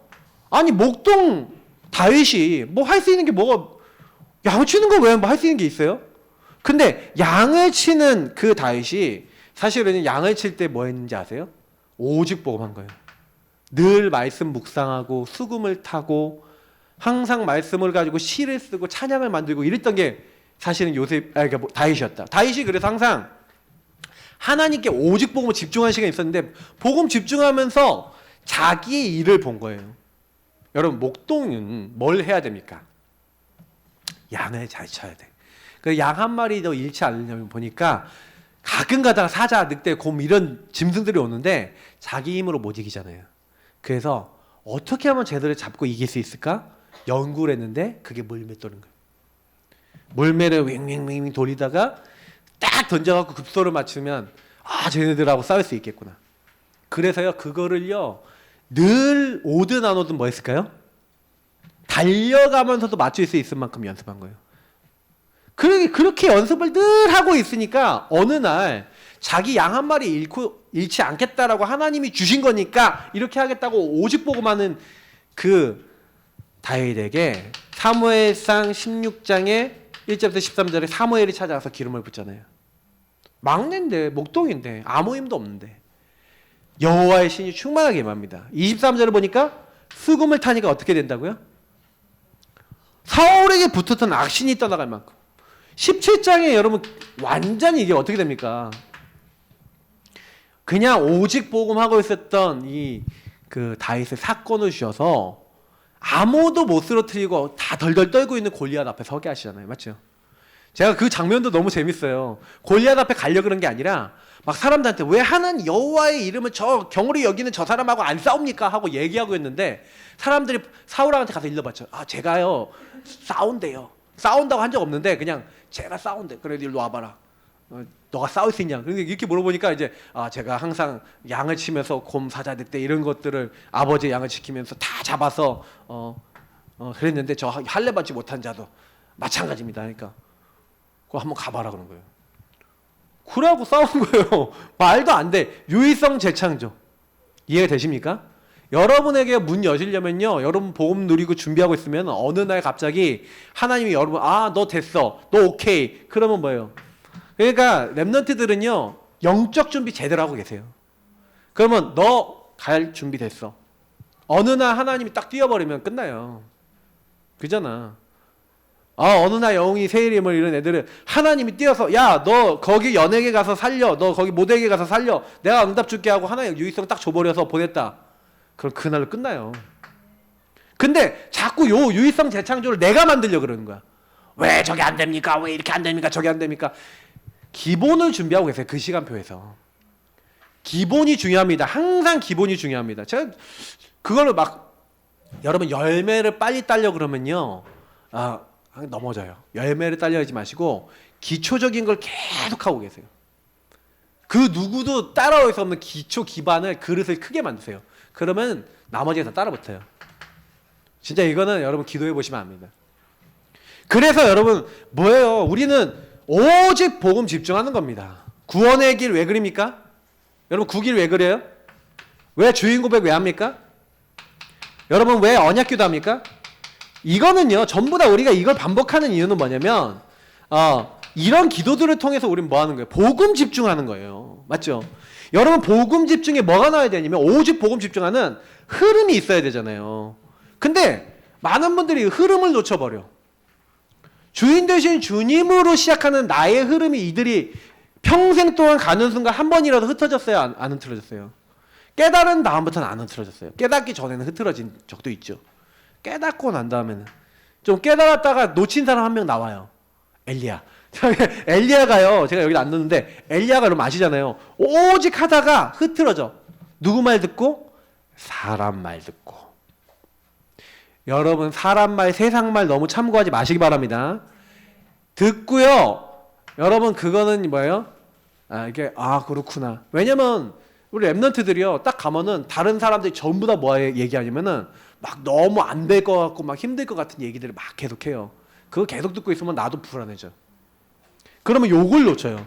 S1: 아니 목동 다윗이 뭐 할 수 있는 게 뭐가, 양을 치는 거 왜 뭐 할 수 있는 게 있어요? 근데 양을 치는 그 다윗이 사실은 양을 칠 때 뭐 했는지 아세요? 오직 복음한 거예요. 늘 말씀 묵상하고 수금을 타고 항상 말씀을 가지고 시를 쓰고 찬양을 만들고 이랬던 게 사실은 그러니까 다윗이었다. 다윗이 그래서 항상 하나님께 오직 복음을 집중하는 시간이 있었는데 복음 집중하면서 자기의 일을 본 거예요. 여러분 목동은 뭘 해야 됩니까? 양을 잘 쳐야 돼. 그 양 한 마리도 잃지 않으려면 보니까 가끔 가다가 사자, 늑대, 곰 이런 짐승들이 오는데 자기 힘으로 못 이기잖아요. 그래서 어떻게 하면 쟤들을 잡고 이길 수 있을까? 연구를 했는데 그게 물매 떠는 거예요. 물매를 윙윙윙 돌리다가 딱 던져갖고 급소를 맞추면 쟤네들하고 싸울 수 있겠구나. 그래서요 그거를요 늘 오든 안 오든 뭐 했을까요? 달려가면서도 맞출 수 있을 만큼 연습한 거예요. 그렇게 연습을 늘 하고 있으니까 어느 날 자기 양 한 마리 잃지 않겠다라고 하나님이 주신 거니까 이렇게 하겠다고 오직 복음하는 그 다윗에게 사무엘상 16장에 1절부터 13절에 사무엘이 찾아와서 기름을 붓잖아요. 막내인데 목동인데 아무 힘도 없는데 여호와의 신이 충만하게 임합니다. 23절을 보니까 수금을 타니까 어떻게 된다고요? 사울에게 붙었던 악신이 떠나갈 만큼. 17장에 여러분 완전히 이게 어떻게 됩니까? 그냥 오직 복음하고 있었던 이 그 다윗의 사건을 주셔서 아무도 못 쓰러뜨리고 다 덜덜 떨고 있는 골리앗 앞에 서게 하시잖아요. 맞죠? 제가 그 장면도 너무 재밌어요. 골리앗 앞에 가려 그런 게 아니라 막 사람들한테 왜 하는 여호와의 이름을 저 경홀히 여기는 저 사람하고 안 싸웁니까? 하고 얘기하고 있는데 사람들이 사울왕한테 가서 일러봤죠. 제가요 싸운대요. 싸운다고 한 적 없는데 그냥 제가 싸운대. 그래 일로 와봐라. 너가 싸울 수 있냐? 이렇게 물어보니까 이제 제가 항상 양을 치면서 곰 사자 늑대 이런 것들을 아버지의 양을 지키면서 다 잡아서 그랬는데 저 할례 받지 못한 자도 마찬가지입니다. 그러니까 그거 한번 가봐라 그런 거예요. 그래갖고 싸운 거예요. 말도 안 돼. 유의성 재창조. 이해가 되십니까? 여러분에게 문 여시려면요. 여러분 복음 누리고 준비하고 있으면 어느 날 갑자기 하나님이 여러분 너 됐어. 너 오케이. 그러면 뭐예요? 그러니까 랩런트들은요. 영적 준비 제대로 하고 계세요. 그러면 너 갈 준비 됐어. 어느 날 하나님이 딱 뛰어버리면 끝나요. 그잖아. 어느 날 영웅이 세일임을 이런 애들은 하나님이 뛰어서 야 너 거기 연예계 가서 살려. 너 거기 모델계 가서 살려. 내가 응답 줄게 하고 하나님 유의성 딱 줘버려서 보냈다. 그럼 그날로 끝나요. 근데 자꾸 요 유의성 재창조를 내가 만들려고 그러는 거야. 왜 저게 안 됩니까? 왜 이렇게 안 됩니까? 저게 안 됩니까? 기본을 준비하고 계세요. 그 시간표에서. 기본이 중요합니다. 항상 기본이 중요합니다. 제가 그걸로 막 여러분 열매를 빨리 따려 그러면요. 넘어져요. 열매를 따려 하지 마시고 기초적인 걸 계속 하고 계세요. 그 누구도 따라올 수 없는 기초 기반을 그릇을 크게 만드세요. 그러면 나머지가 다 따라붙어요. 진짜 이거는 여러분 기도해 보시면 압니다. 그래서 여러분 뭐예요? 우리는 오직 복음 집중하는 겁니다. 구원의 길 왜 그립니까? 여러분 구길 왜 그래요? 왜 주인 고백 왜 합니까? 여러분 왜 언약기도 합니까? 이거는요 전부 다 우리가 이걸 반복하는 이유는 뭐냐면 이런 기도들을 통해서 우리는 뭐 하는 거예요? 복음 집중하는 거예요. 맞죠? 여러분 복음 집중에 뭐가 나와야 되냐면 오직 복음 집중하는 흐름이 있어야 되잖아요. 근데 많은 분들이 흐름을 놓쳐버려. 주인 되신 주님으로 시작하는 나의 흐름이 이들이 평생 동안 가는 순간 한 번이라도 흩어졌어요? 안 흐트러졌어요? 깨달은 다음부터는 안 흐트러졌어요. 깨닫기 전에는 흐트러진 적도 있죠. 깨닫고 난 다음에는 좀 깨달았다가 놓친 사람 한 명 나와요. 엘리야. 엘리야가요. 제가 여기 안 넣는데 엘리야가 여러분 아시잖아요. 오직 하다가 흐트러져. 누구 말 듣고? 사람 말 듣고. 여러분 사람 말 세상 말 너무 참고하지 마시기 바랍니다. 듣고요. 여러분 그거는 뭐예요? 이게 그렇구나. 왜냐면 우리 랩런트들이요. 딱 가면은 다른 사람들이 전부 다 뭐 얘기하냐면은 막 너무 안 될 것 같고 막 힘들 것 같은 얘기들을 막 계속해요. 그거 계속 듣고 있으면 나도 불안해져. 그러면 욕을 놓쳐요.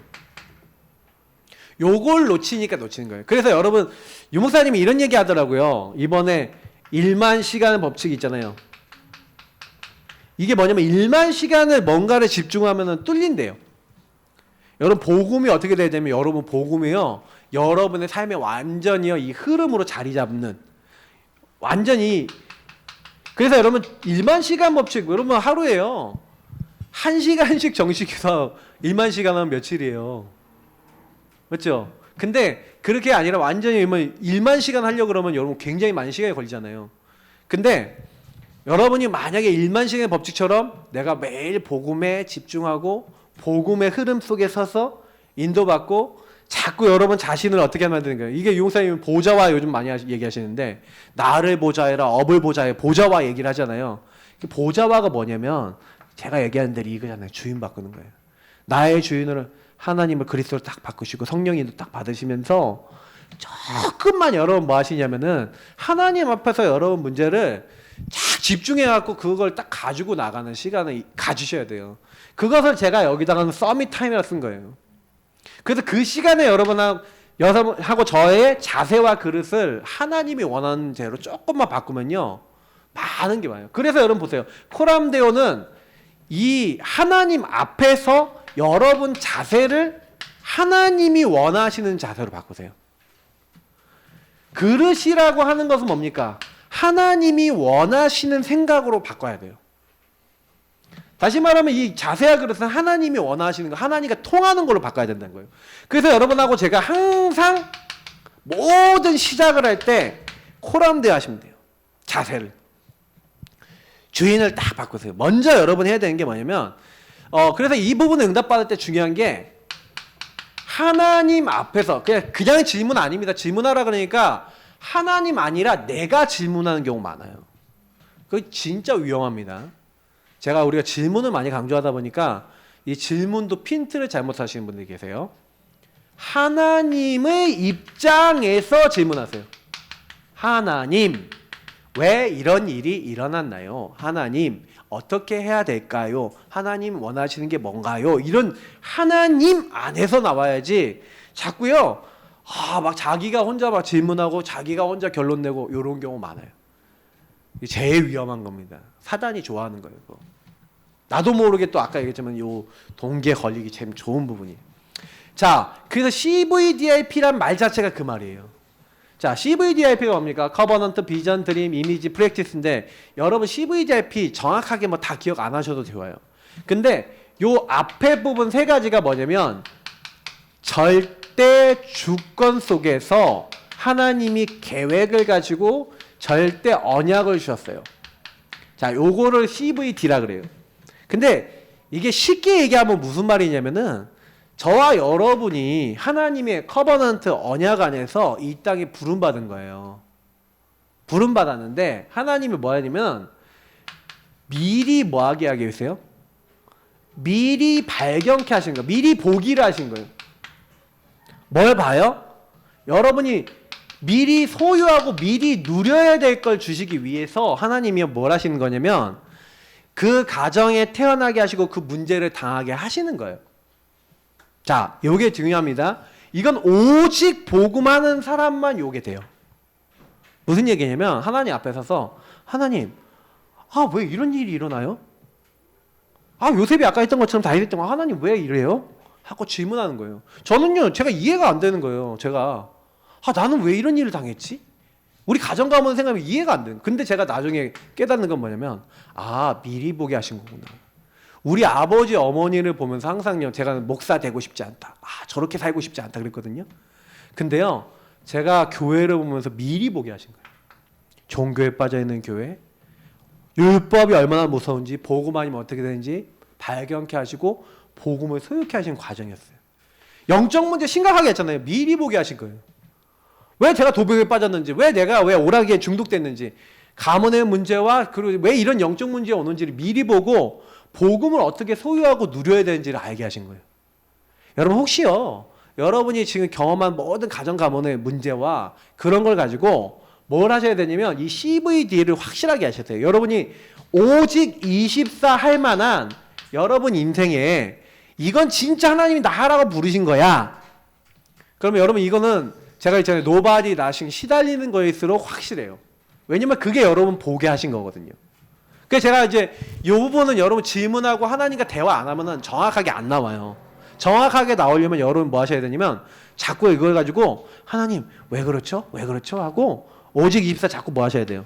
S1: 요걸 놓치니까 놓치는 거예요. 그래서 여러분 유목사님이 이런 얘기 하더라고요. 이번에 1만 시간 법칙 있잖아요. 이게 뭐냐면 1만 시간을 뭔가를 집중하면 뚫린대요. 여러분 복음이 어떻게 돼야 되면 여러분 복음이요. 여러분의 삶에 완전히요. 이 흐름으로 자리 잡는 완전히 그래서 여러분 1만 시간 법칙 여러분 하루에요. 1시간씩 정식해서 1만 시간 하면 며칠이에요. 맞죠? 근데 그렇게 아니라 완전히 1만 시간 하려고 그러면 여러분 굉장히 많은 시간이 걸리잖아요. 근데 여러분이 만약에 1만 시간의 법칙처럼 내가 매일 복음에 집중하고 복음의 흐름 속에 서서 인도받고 자꾸 여러분 자신을 어떻게 하면 되는 거예요. 이게 유목사님은 보좌와 요즘 많이 얘기하시는데 나를 보좌해라 업을 보좌해 보좌와 얘기를 하잖아요. 보좌와가 뭐냐면 제가 얘기하는 대로 이거잖아요. 주인 바꾸는 거예요. 나의 주인을 하나님을 그리스도로 딱 바꾸시고 성령님도 딱 받으시면서 조금만 여러분 뭐 하시냐면은 하나님 앞에서 여러분 문제를 딱 집중해갖고 그걸 딱 가지고 나가는 시간을 가지셔야 돼요. 그것을 제가 여기다가는 서밋 타임이라 쓴 거예요. 그래서 그 시간에 여러분하고 저의 자세와 그릇을 하나님이 원하는 대로 조금만 바꾸면요 많은 게 많아요. 그래서 여러분 보세요. 코람데오는 이 하나님 앞에서 여러분 자세를 하나님이 원하시는 자세로 바꾸세요. 그릇이라고 하는 것은 뭡니까? 하나님이 원하시는 생각으로 바꿔야 돼요. 다시 말하면 이 자세와 그릇은 하나님이 원하시는 거, 하나님과 통하는 걸로 바꿔야 된다는 거예요. 그래서 여러분하고 제가 항상 모든 시작을 할 때 코람데 하시면 돼요. 자세를. 주인을 딱 바꾸세요. 먼저 여러분 해야 되는 게 뭐냐면 그래서 이 부분을 응답받을 때 중요한 게 하나님 앞에서 그냥 질문 아닙니다. 질문하라 그러니까 하나님 아니라 내가 질문하는 경우 많아요. 그거 진짜 위험합니다. 우리가 질문을 많이 강조하다 보니까 이 질문도 핀트를 잘못하시는 분들이 계세요. 하나님의 입장에서 질문하세요. 하나님, 왜 이런 일이 일어났나요? 하나님, 어떻게 해야 될까요? 하나님 원하시는 게 뭔가요? 이런 하나님 안에서 나와야지 자꾸요. 막 자기가 혼자 막 질문하고 자기가 혼자 결론 내고 이런 경우 많아요. 이게 제일 위험한 겁니다. 사단이 좋아하는 거예요. 그거. 나도 모르게 또 아까 얘기했지만 요 동기에 걸리기 참 좋은 부분이에요. 자, 그래서 CVDIP란 말 자체가 그 말이에요. 자, CVDIP가 뭡니까? 커버넌트, 비전, 드림, 이미지, 프랙티스인데 여러분 CVDIP 정확하게 뭐 다 기억 안 하셔도 좋아요. 근데 요 앞에 부분 세 가지가 뭐냐면 절대 주권 속에서 하나님이 계획을 가지고 절대 언약을 주셨어요. 자, 요거를 CVD라 그래요. 근데 이게 쉽게 얘기하면 무슨 말이냐면은 저와 여러분이 하나님의 커버넌트 언약 안에서 이 땅에 부름받은 거예요. 부름받았는데 하나님이 뭐 하냐면 미리 뭐 하게 하게 했어요? 미리 발견케 하신 거예요. 미리 보기를 하신 거예요. 뭘 봐요? 여러분이 미리 소유하고 미리 누려야 될 걸 주시기 위해서 하나님이 뭘 하시는 거냐면 그 가정에 태어나게 하시고 그 문제를 당하게 하시는 거예요. 자, 요게 중요합니다. 이건 오직 복음하는 사람만 요게 돼요. 무슨 얘기냐면 하나님 앞에 서서 하나님, 왜 이런 일이 일어나요? 요셉이 아까 했던 것처럼 다 이랬던 거 하나님 왜 이래요? 하고 질문하는 거예요. 저는요, 제가 이해가 안 되는 거예요. 나는 왜 이런 일을 당했지? 우리 가정 가문 생각하면 이해가 안 되는. 근데 제가 나중에 깨닫는 건 뭐냐면 미리 보게 하신 거구나. 우리 아버지 어머니를 보면서 항상요, 제가 목사 되고 싶지 않다. 저렇게 살고 싶지 않다 그랬거든요. 근데요, 제가 교회를 보면서 미리 보게 하신 거예요. 종교에 빠져있는 교회, 율법이 얼마나 무서운지, 복음 아니면 어떻게 되는지 발견케 하시고 복음을 소유케 하신 과정이었어요. 영적 문제 심각하게 했잖아요. 미리 보게 하신 거예요. 왜 제가 도벽에 빠졌는지, 왜 오락에 중독됐는지, 가문의 문제와 그리고 왜 이런 영적 문제가 오는지를 미리 보고 복음을 어떻게 소유하고 누려야 되는지를 알게 하신 거예요. 여러분 혹시요, 여러분이 지금 경험한 모든 가정 가문의 문제와 그런 걸 가지고 뭘 하셔야 되냐면 이 CVD를 확실하게 하셔야 돼요. 여러분이 오직 24 할 만한 여러분 인생에 이건 진짜 하나님이 나 하라고 부르신 거야. 그러면 여러분 이거는 제가 있잖아요. nobody nothing 시달리는 거일수록 확실해요. 왜냐면 그게 여러분 보게 하신 거거든요. 그래서 제가 이제 이 부분은 여러분 질문하고 하나님과 대화 안 하면은 정확하게 안 나와요. 정확하게 나오려면 여러분 뭐 하셔야 되냐면 자꾸 이걸 가지고 하나님 왜 그렇죠? 왜 그렇죠? 하고 오직 24 자꾸 뭐 하셔야 돼요?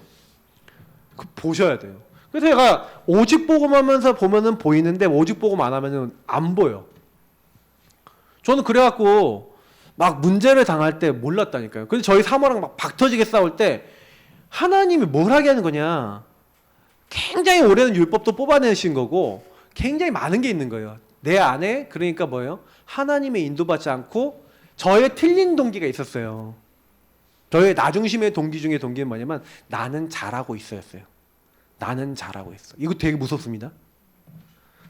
S1: 보셔야 돼요. 그래서 제가 오직 복음하면서 보면은 보이는데 오직 복음 안 하면은 안 보여. 저는 그래갖고 막 문제를 당할 때 몰랐다니까요. 근데 저희 사모랑 막 박터지게 싸울 때 하나님이 뭘 하게 하는 거냐? 굉장히 오래된 율법도 뽑아내신 거고 굉장히 많은 게 있는 거예요. 내 안에 그러니까 뭐예요? 하나님의 인도받지 않고 저의 틀린 동기가 있었어요. 저의 나중심의 동기 중에 동기는 뭐냐면 나는 잘하고 있어였어요. 나는 잘하고 있어. 이거 되게 무섭습니다.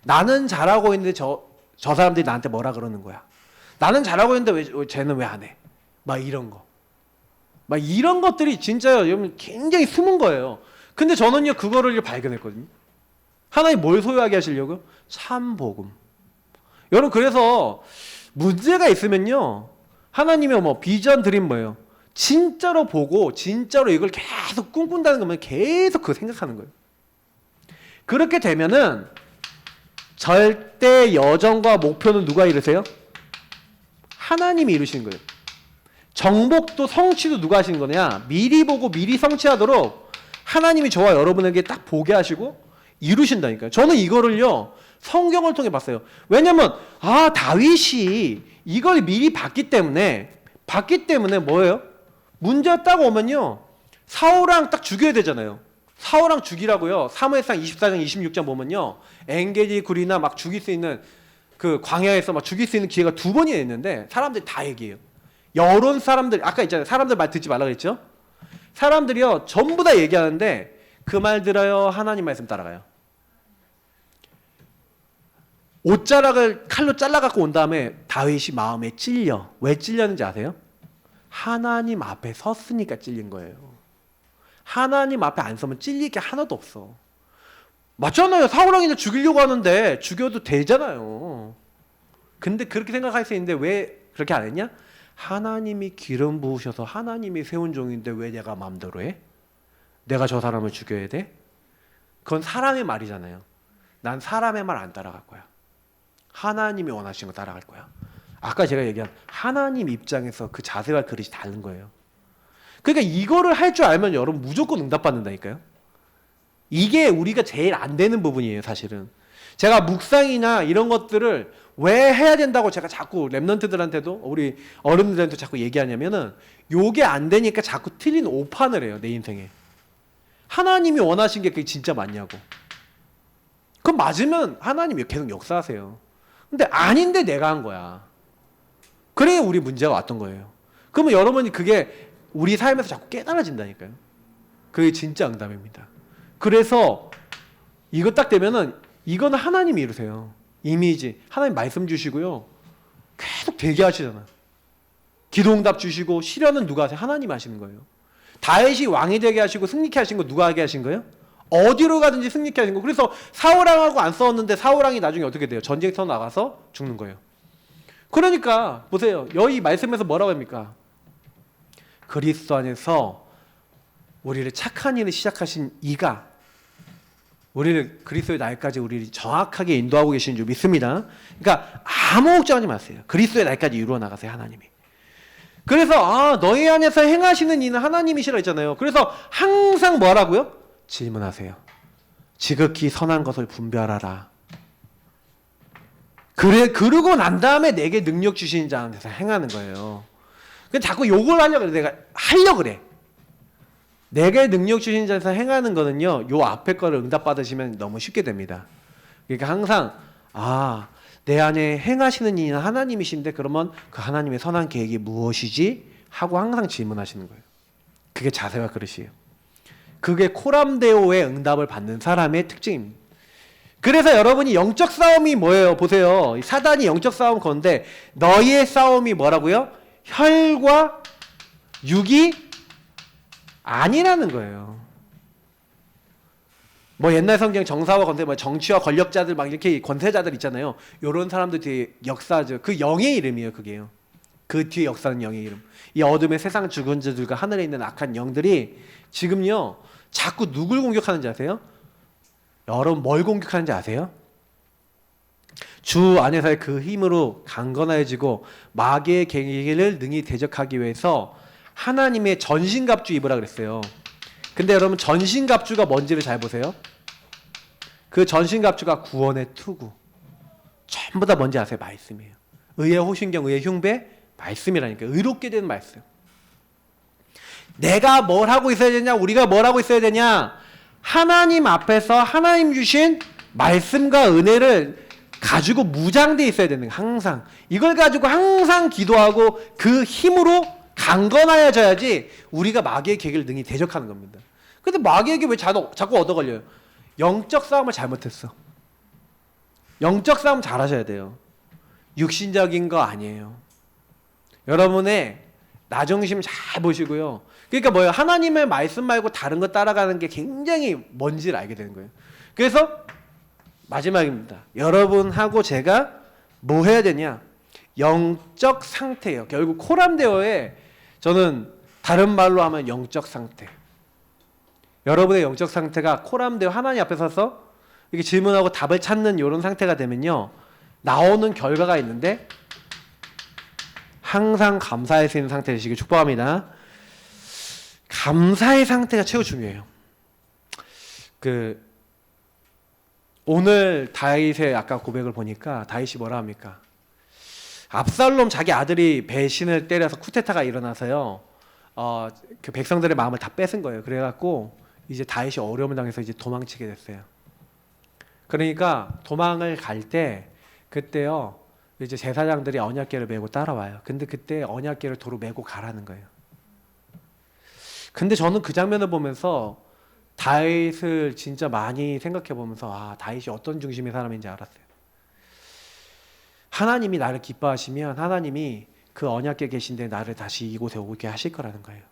S1: 나는 잘하고 있는데 저 사람들이 나한테 뭐라 그러는 거야. 나는 잘하고 있는데 왜 쟤는 왜 안 해? 막 이런 거. 막 이런 것들이 진짜요. 여러분 굉장히 숨은 거예요. 근데 저는요 그거를 발견했거든요. 하나님 뭘 소유하게 하시려고요? 참 복음. 여러분 그래서 문제가 있으면요 하나님의 뭐 비전 드림 뭐예요? 진짜로 보고 진짜로 이걸 계속 꿈꾼다는 거면 계속 그거 생각하는 거예요. 그렇게 되면은 절대 여정과 목표는 누가 이루세요? 하나님이 이루시는 거예요. 정복도 성취도 누가 하시는 거냐? 미리 보고 미리 성취하도록 하나님이 저와 여러분에게 딱 보게 하시고 이루신다니까요. 저는 이거를요 성경을 통해 봤어요. 왜냐면 다윗이 이걸 미리 봤기 때문에 뭐예요? 문제가 딱 오면요 사울왕 딱 죽여야 되잖아요. 사울왕 죽이라고요. 사무엘상 24장 26장 보면요 엔게디 굴이나 막 죽일 수 있는 그 광야에서 막 죽일 수 있는 기회가 2번이나 있는데 사람들이 다 얘기해요. 여론 사람들 아까 있잖아요. 사람들 말 듣지 말라 그랬죠? 사람들이요 전부 다 얘기하는데 그 말 들어요. 하나님 말씀 따라가요. 옷자락을 칼로 잘라갖고 온 다음에 다윗이 마음에 찔려. 왜 찔렸는지 아세요? 하나님 앞에 섰으니까 찔린 거예요. 하나님 앞에 안 서면 찔릴 게 하나도 없어. 맞잖아요. 사울왕이를 죽이려고 하는데 죽여도 되잖아요. 근데 그렇게 생각할 수 있는데 왜 그렇게 안 했냐? 하나님이 기름 부으셔서 하나님이 세운 종인데 왜 내가 마음대로 해? 내가 저 사람을 죽여야 돼? 그건 사람의 말이잖아요. 난 사람의 말 안 따라갈 거야. 하나님이 원하시는 거 따라갈 거야. 아까 제가 얘기한 하나님 입장에서 그 자세가 그릇이 다른 거예요. 그러니까 이거를 할 줄 알면 여러분 무조건 응답받는다니까요. 이게 우리가 제일 안 되는 부분이에요, 사실은. 제가 묵상이나 이런 것들을 왜 해야 된다고 제가 자꾸 랩런트들한테도 우리 어른들한테 자꾸 얘기하냐면은 요게 안 되니까 자꾸 틀린 오판을 해요, 내 인생에. 하나님이 원하신 게 그게 진짜 맞냐고. 그럼 맞으면 하나님이 계속 역사하세요. 근데 아닌데 내가 한 거야. 그래야 우리 문제가 왔던 거예요. 그러면 여러분이 그게 우리 삶에서 자꾸 깨달아진다니까요. 그게 진짜 응답입니다. 그래서 이거 딱 되면은 이거는 하나님이 이루세요. 이미지. 하나님 말씀 주시고요. 계속 되게 하시잖아요. 기도응답 주시고 실현은 누가 하세요? 하나님 하시는 거예요. 다윗이 왕이 되게 하시고 승리케 하신 거 누가 하게 하신 거예요? 어디로 가든지 승리케 하신 거. 그래서 사울왕하고 안 싸웠는데 사울왕이 나중에 어떻게 돼요? 전쟁터 나가서 죽는 거예요. 그러니까 보세요. 여기 말씀에서 뭐라고 합니까? 그리스도 안에서 우리를 착한 일을 시작하신 이가 우리를 그리스도의 날까지 우리를 정확하게 인도하고 계시는 줄 믿습니다. 그러니까 아무 걱정하지 마세요. 그리스도의 날까지 이루어 나가세요, 하나님이. 그래서 너희 안에서 행하시는 이는 하나님이시라 했잖아요. 그래서 항상 뭐라고요? 질문하세요. 지극히 선한 것을 분별하라. 그러고 난 다음에 내게 능력 주시는 자한테서 행하는 거예요. 근데 자꾸 욕을 하려고 그래. 내가 하려고 그래. 내게 능력 주신 자에서 행하는 거는요, 요 앞에 거를 응답받으시면 너무 쉽게 됩니다. 그러니까 항상, 내 안에 행하시는 이는 하나님이신데, 그러면 그 하나님의 선한 계획이 무엇이지? 하고 항상 질문하시는 거예요. 그게 자세가 그릇이에요. 그게 코람데오의 응답을 받는 사람의 특징입니다. 그래서 여러분이 영적 싸움이 뭐예요? 보세요. 사단이 영적 싸움 건데, 너희의 싸움이 뭐라고요? 혈과 육이 아니라는 거예요. 뭐 옛날 성경 정사와 권세, 뭐 정치와 권력자들 막 이렇게 권세자들 있잖아요. 요런 사람들 뒤에 역사죠. 그 영의 이름이에요, 그게요. 그 뒤에 역사는 영의 이름. 이 어둠의 세상 죽은 자들과 하늘에 있는 악한 영들이 지금요 자꾸 누굴 공격하는지 아세요? 여러분 뭘 공격하는지 아세요? 주 안에서의 그 힘으로 강건해지고 마귀의 계기를 능히 대적하기 위해서 하나님의 전신갑주 입으라 그랬어요. 근데 여러분 전신갑주가 뭔지를 잘 보세요. 그 전신갑주가 구원의 투구. 전부 다 뭔지 아세요? 말씀이에요. 의의 호신경, 의의 흉배, 말씀이라니까. 의롭게 되는 말씀. 내가 뭘 하고 있어야 되냐? 우리가 뭘 하고 있어야 되냐? 하나님 앞에서 하나님 주신 말씀과 은혜를 가지고 무장돼 있어야 되는 거예요. 항상. 이걸 가지고 항상 기도하고 그 힘으로 강건하여져야지 우리가 마귀의 계기를 능히 대적하는 겁니다. 근데 마귀에게 왜 자꾸 얻어 걸려요? 영적 싸움을 잘못했어. 영적 싸움 잘하셔야 돼요. 육신적인 거 아니에요. 여러분의 나중심 잘 보시고요. 그러니까 뭐예요? 하나님의 말씀 말고 다른 거 따라가는 게 굉장히 뭔지를 알게 되는 거예요. 그래서 마지막입니다. 여러분하고 제가 뭐 해야 되냐? 영적 상태예요. 결국 코람데오에 저는 다른 말로 하면 영적 상태. 여러분의 영적 상태가 코람데오 하나님 앞에 서서 이렇게 질문하고 답을 찾는 이런 상태가 되면요. 나오는 결과가 있는데 항상 감사할 수 있는 상태 되시길 축복합니다. 감사의 상태가 최고 중요해요. 오늘 다윗의 아까 고백을 보니까 다윗이 뭐라 합니까? 압살롬 자기 아들이 배신을 때려서 쿠데타가 일어나서요. 그 백성들의 마음을 다 뺏은 거예요. 그래갖고 이제 다윗이 어려움을 당해서 이제 도망치게 됐어요. 그러니까 도망을 갈 때 그때요. 이제 제사장들이 언약궤를 메고 따라와요. 근데 그때 언약궤를 도로 메고 가라는 거예요. 근데 저는 그 장면을 보면서 다윗을 진짜 많이 생각해 보면서 다윗이 어떤 중심의 사람인지 알았어요. 하나님이 나를 기뻐하시면 하나님이 그 언약궤 계신데 나를 다시 이곳에 오게 하실 거라는 거예요.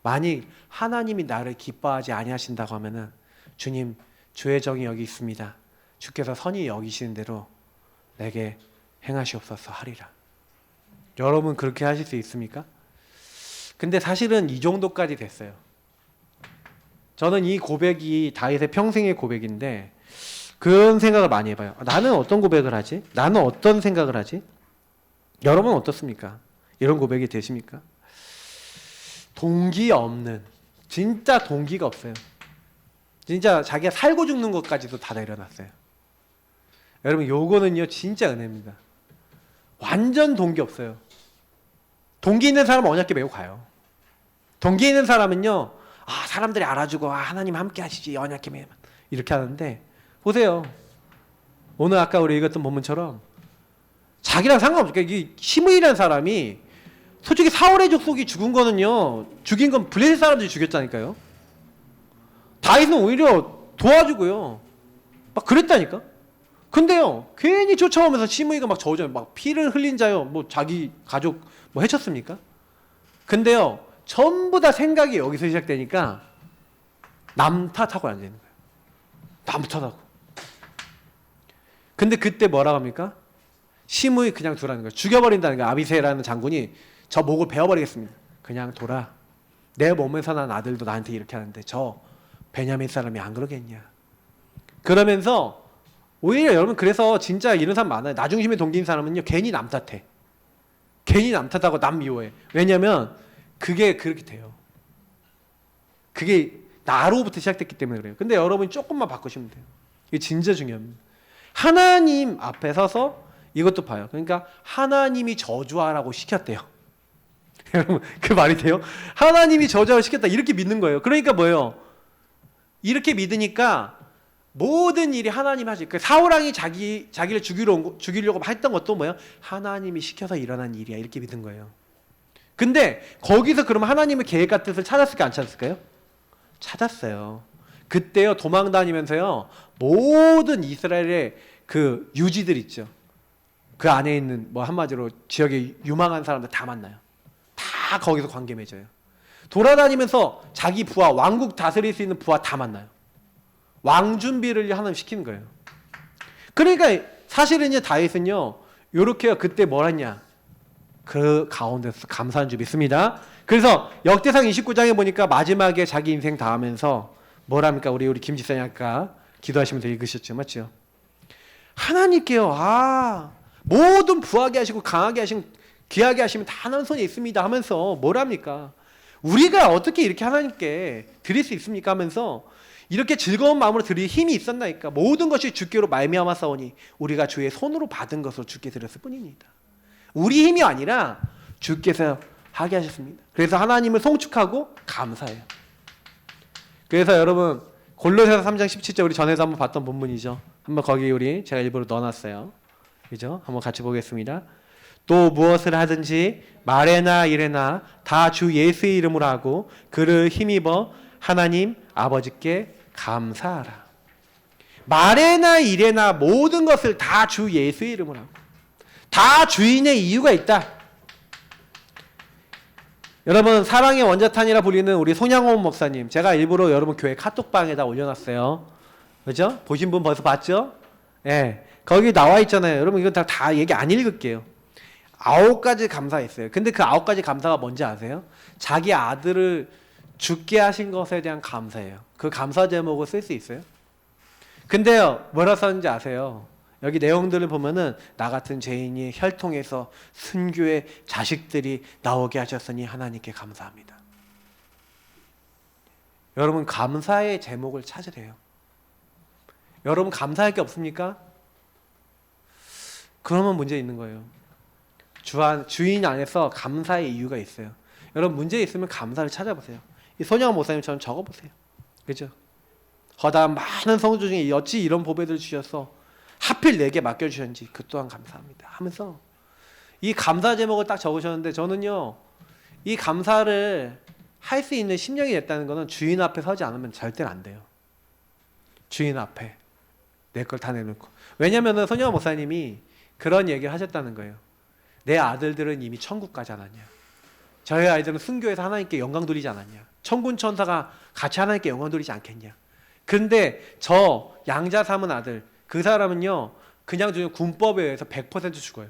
S1: 만일 하나님이 나를 기뻐하지 아니하신다고 하면은 주님 주의 정이 여기 있습니다. 주께서 선히 여기시는 대로 내게 행하시옵소서 하리라. 여러분 그렇게 하실 수 있습니까? 근데 사실은 이 정도까지 됐어요. 저는 이 고백이 다윗의 평생의 고백인데 그런 생각을 많이 해봐요. 나는 어떤 고백을 하지? 나는 어떤 생각을 하지? 여러분 어떻습니까? 이런 고백이 되십니까? 동기 없는, 진짜 동기가 없어요. 진짜 자기가 살고 죽는 것까지도 다 내려놨어요. 여러분 요거는요 진짜 은혜입니다. 완전 동기 없어요. 동기 있는 사람은 언약궤 메고 가요. 동기 있는 사람은요 사람들이 알아주고 하나님 함께 하시지 언약궤 메면 이렇게 하는데 보세요. 오늘 아까 우리 읽었던 본문처럼 자기랑 상관없어요. 그러니까 이 시므이라는 사람이 솔직히 사울의 족속이 죽은 거는요 죽인 건 블레셋 사람들이 죽였다니까요. 다윗은 오히려 도와주고요 막 그랬다니까. 근데요 괜히 쫓아오면서 시므이가 막 저주하며 막 피를 흘린 자요 뭐 자기 가족 뭐 해쳤습니까? 근데요 전부 다 생각이 여기서 시작되니까 남 탓하고 앉아있는 거예요. 남 탓하고. 근데 그때 뭐라고 합니까? 시므이 그냥 두라는 거예요. 죽여버린다는 거예요. 아비새라는 장군이 저 목을 베어버리겠습니다. 그냥 둬라. 내 몸에서 난 아들도 나한테 이렇게 하는데 저 베냐민 사람이 안 그러겠냐. 그러면서 오히려 여러분 그래서 진짜 이런 사람 많아요. 나중심에 동기인 사람은요 괜히 남 탓해. 괜히 남 탓하고 남 미워해. 왜냐면 그게 그렇게 돼요. 그게 나로부터 시작됐기 때문에 그래요. 근데 여러분이 조금만 바꾸시면 돼요. 이게 진짜 중요합니다. 하나님 앞에 서서 이것도 봐요. 그러니까 하나님이 저주하라고 시켰대요. 여러분 그 말이 돼요? 하나님이 저주하라고 시켰다 이렇게 믿는 거예요. 그러니까 뭐예요? 이렇게 믿으니까 모든 일이 하나님 하시. 그 사울왕이 자기를 죽이려고 했던 것도 뭐예요? 하나님이 시켜서 일어난 일이야 이렇게 믿은 거예요. 근데 거기서 그러면 하나님의 계획과 뜻을 찾았을까 안 찾았을까요? 찾았어요. 그때요 도망 다니면서요 모든 이스라엘의 그 유지들 있죠. 그 안에 있는 뭐 한마디로 지역의 유망한 사람들 다 만나요. 다 거기서 관계 맺어요. 돌아다니면서 자기 부하 왕국 다스릴 수 있는 부하 다 만나요. 왕 준비를 하나님 시키는 거예요. 그러니까 사실은요 다윗은요 요렇게요 그때 뭘 했냐 그 가운데서 감사한 줄 믿습니다. 그래서 역대상 29장에 보니까 마지막에 자기 인생 다 하면서 뭐랍니까? 우리 김지선이 아까 기도하시면서 읽으셨죠, 맞죠? 하나님께요, 모든 부하게 하시고 강하게 하시고 귀하게 하시면 다 하나님 손에 있습니다 하면서 뭐랍니까? 우리가 어떻게 이렇게 하나님께 드릴 수 있습니까? 하면서 이렇게 즐거운 마음으로 드릴 힘이 있었나이까? 모든 것이 주께로 말미암아 싸우니 우리가 주의 손으로 받은 것으로 주께 드렸을 뿐입니다. 우리 힘이 아니라 주께서 하게 하셨습니다. 그래서 하나님을 송축하고 감사해요. 그래서 여러분 골로새서 3장 17절 우리 전에도 한번 봤던 본문이죠. 한번 거기 우리 제가 일부러 넣어놨어요. 그죠? 한번 같이 보겠습니다. 또 무엇을 하든지 말에나 일에나 다 주 예수의 이름으로 하고 그를 힘입어 하나님 아버지께 감사하라. 말에나 일에나 모든 것을 다 주 예수의 이름으로 하고 다 주인의 이유가 있다. 여러분 사랑의 원자탄이라 불리는 우리 손양원 목사님 제가 일부러 여러분 교회 카톡방에다 올려놨어요. 그죠? 보신 분 벌써 봤죠? 예, 거기 나와 있잖아요. 여러분 이거 다 얘기 안 읽을게요. 9가지 감사했어요. 근데 그 9가지 감사가 뭔지 아세요? 자기 아들을 죽게 하신 것에 대한 감사예요. 그 감사 제목을 쓸 수 있어요? 근데요 뭐라 썼는지 아세요? 여기 내용들을 보면은 나 같은 죄인이 혈통에서 순교의 자식들이 나오게 하셨으니 하나님께 감사합니다. 여러분 감사의 제목을 찾으래요. 여러분 감사할 게 없습니까? 그러면 문제 있는 거예요. 주인 안에서 감사의 이유가 있어요. 여러분 문제 있으면 감사를 찾아보세요. 이 손양원 목사님처럼 적어보세요. 그죠? 허다한 많은 성도 중에 어찌 이런 보배들을 주셔서 하필 내게 맡겨주셨는지 그 또한 감사합니다 하면서 이 감사 제목을 딱 적으셨는데 저는요 이 감사를 할 수 있는 심령이 됐다는 것은 주인 앞에 서지 않으면 절대로 안 돼요. 주인 앞에 내 걸 다 내놓고. 왜냐면은 손양원 목사님이 그런 얘기를 하셨다는 거예요. 내 아들들은 이미 천국 가지 않았냐. 저희 아이들은 순교해서 하나님께 영광 돌리지 않았냐. 천군 천사가 같이 하나님께 영광 돌리지 않겠냐. 근데 저 양자 삼은 아들 그 사람은요 그냥 군법에 의해서 100% 죽어요.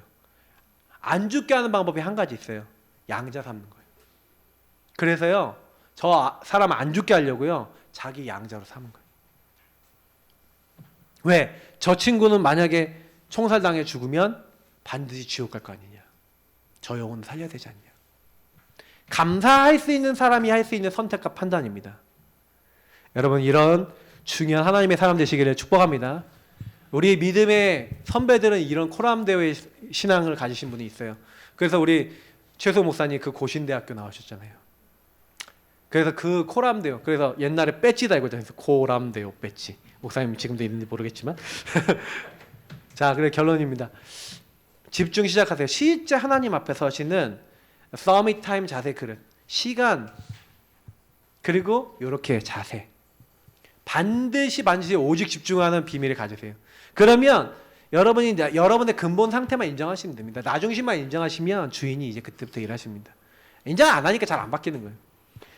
S1: 안 죽게 하는 방법이 한 가지 있어요. 양자 삼는 거예요. 그래서요 저 사람 안 죽게 하려고요 자기 양자로 삼은 거예요. 왜? 저 친구는 만약에 총살당해 죽으면 반드시 지옥 갈 거 아니냐. 저 영혼을 살려야 되지 않냐. 감사할 수 있는 사람이 할 수 있는 선택과 판단입니다. 여러분 이런 중요한 하나님의 사람 되시기를 축복합니다. 우리 믿음의 선배들은 이런 코람대오의 신앙을 가지신 분이 있어요. 그래서 우리 최소 목사님 그 고신대학교 나오셨잖아요. 그래서 그 코람대오, 그래서 옛날에 배지 달고 다녔어요. 코람대오 배지. 목사님 지금도 있는지 모르겠지만 자, 그래 결론입니다. 집중 시작하세요. 실제 하나님 앞에 서시는 서밋 타임 자세 그릇, 시간 그리고 이렇게 자세 반드시 오직 집중하는 비밀을 가지세요. 그러면 여러분이 여러분의 근본 상태만 인정하시면 됩니다. 나 중심만 인정하시면 주인이 이제 그때부터 일하십니다. 인정 안 하니까 잘 안 바뀌는 거예요.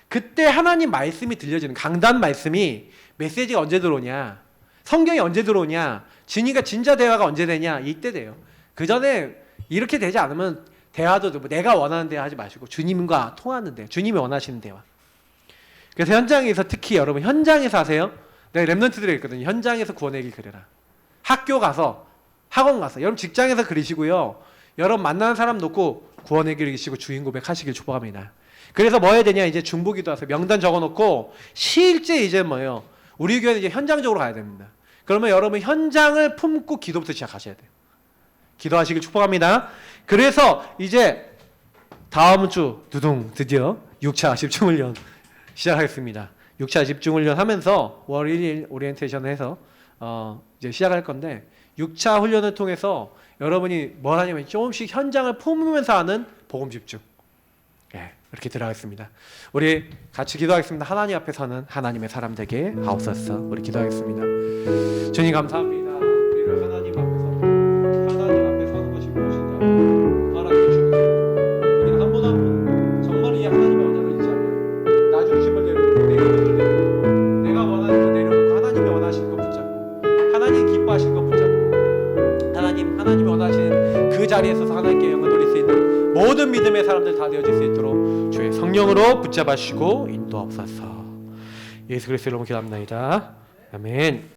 S1: 그때 하나님 말씀이 들려지는 강단 말씀이 메시지가 언제 들어오냐, 성경이 언제 들어오냐, 진짜 대화가 언제 되냐, 이때 돼요. 그 전에 이렇게 되지 않으면 대화도 내가 원하는 대화 하지 마시고 주님과 통하는 대화, 주님이 원하시는 대화. 그래서 현장에서 특히 여러분 현장에서 하세요. 내가 랩런트들이 있거든요. 현장에서 구원의 길 그려라. 학교 가서 학원 가서 여러분 직장에서 그리시고요. 여러분 만나는 사람 놓고 구원의 길 그리시고 주인 고백하시길 축복합니다. 그래서 뭐 해야 되냐, 이제 중보기도 하세요. 명단 적어놓고 실제 이제 뭐예요, 우리 교회는 이제 현장적으로 가야 됩니다. 그러면 여러분 현장을 품고 기도부터 시작하셔야 돼요. 기도하시길 축복합니다. 그래서 이제 다음 주 드디어 6차 집중훈련 시작하겠습니다. 6차 집중훈련 하면서 월 1일 오리엔테이션을 해서 이제 시작할 건데 6차 훈련을 통해서 여러분이 뭘 하냐면 조금씩 현장을 품으면서 하는 복음 집중. 이렇게 들어가겠습니다. 우리 같이 기도하겠습니다. 하나님 앞에 서는 하나님의 사람 되게 하옵소서. 우리 기도하겠습니다. 주님 감사합니다. 우리를 하나님 앞에 서는 것이 무엇인가 하나님 주세요. 우리는 한 분 한 분 정말 이 하나님의 언약을 잊지 않아요. 나 중심을 내려놓고 내 의견을 내려놓고 내가 원하는 거 내려놓고 하나님이 원하시는 거 붙잡고 하나님 기뻐하시는 거 붙잡고 하나님이 원하시는 그 자리에 서서 하나님께 영광 돌릴 수 있는 모든 믿음의 사람들 다 되어질 수 있도록 주의 성령으로 붙잡아 주시고 인도하옵소서. 예수 그리스도로 기도합나이다. 아멘.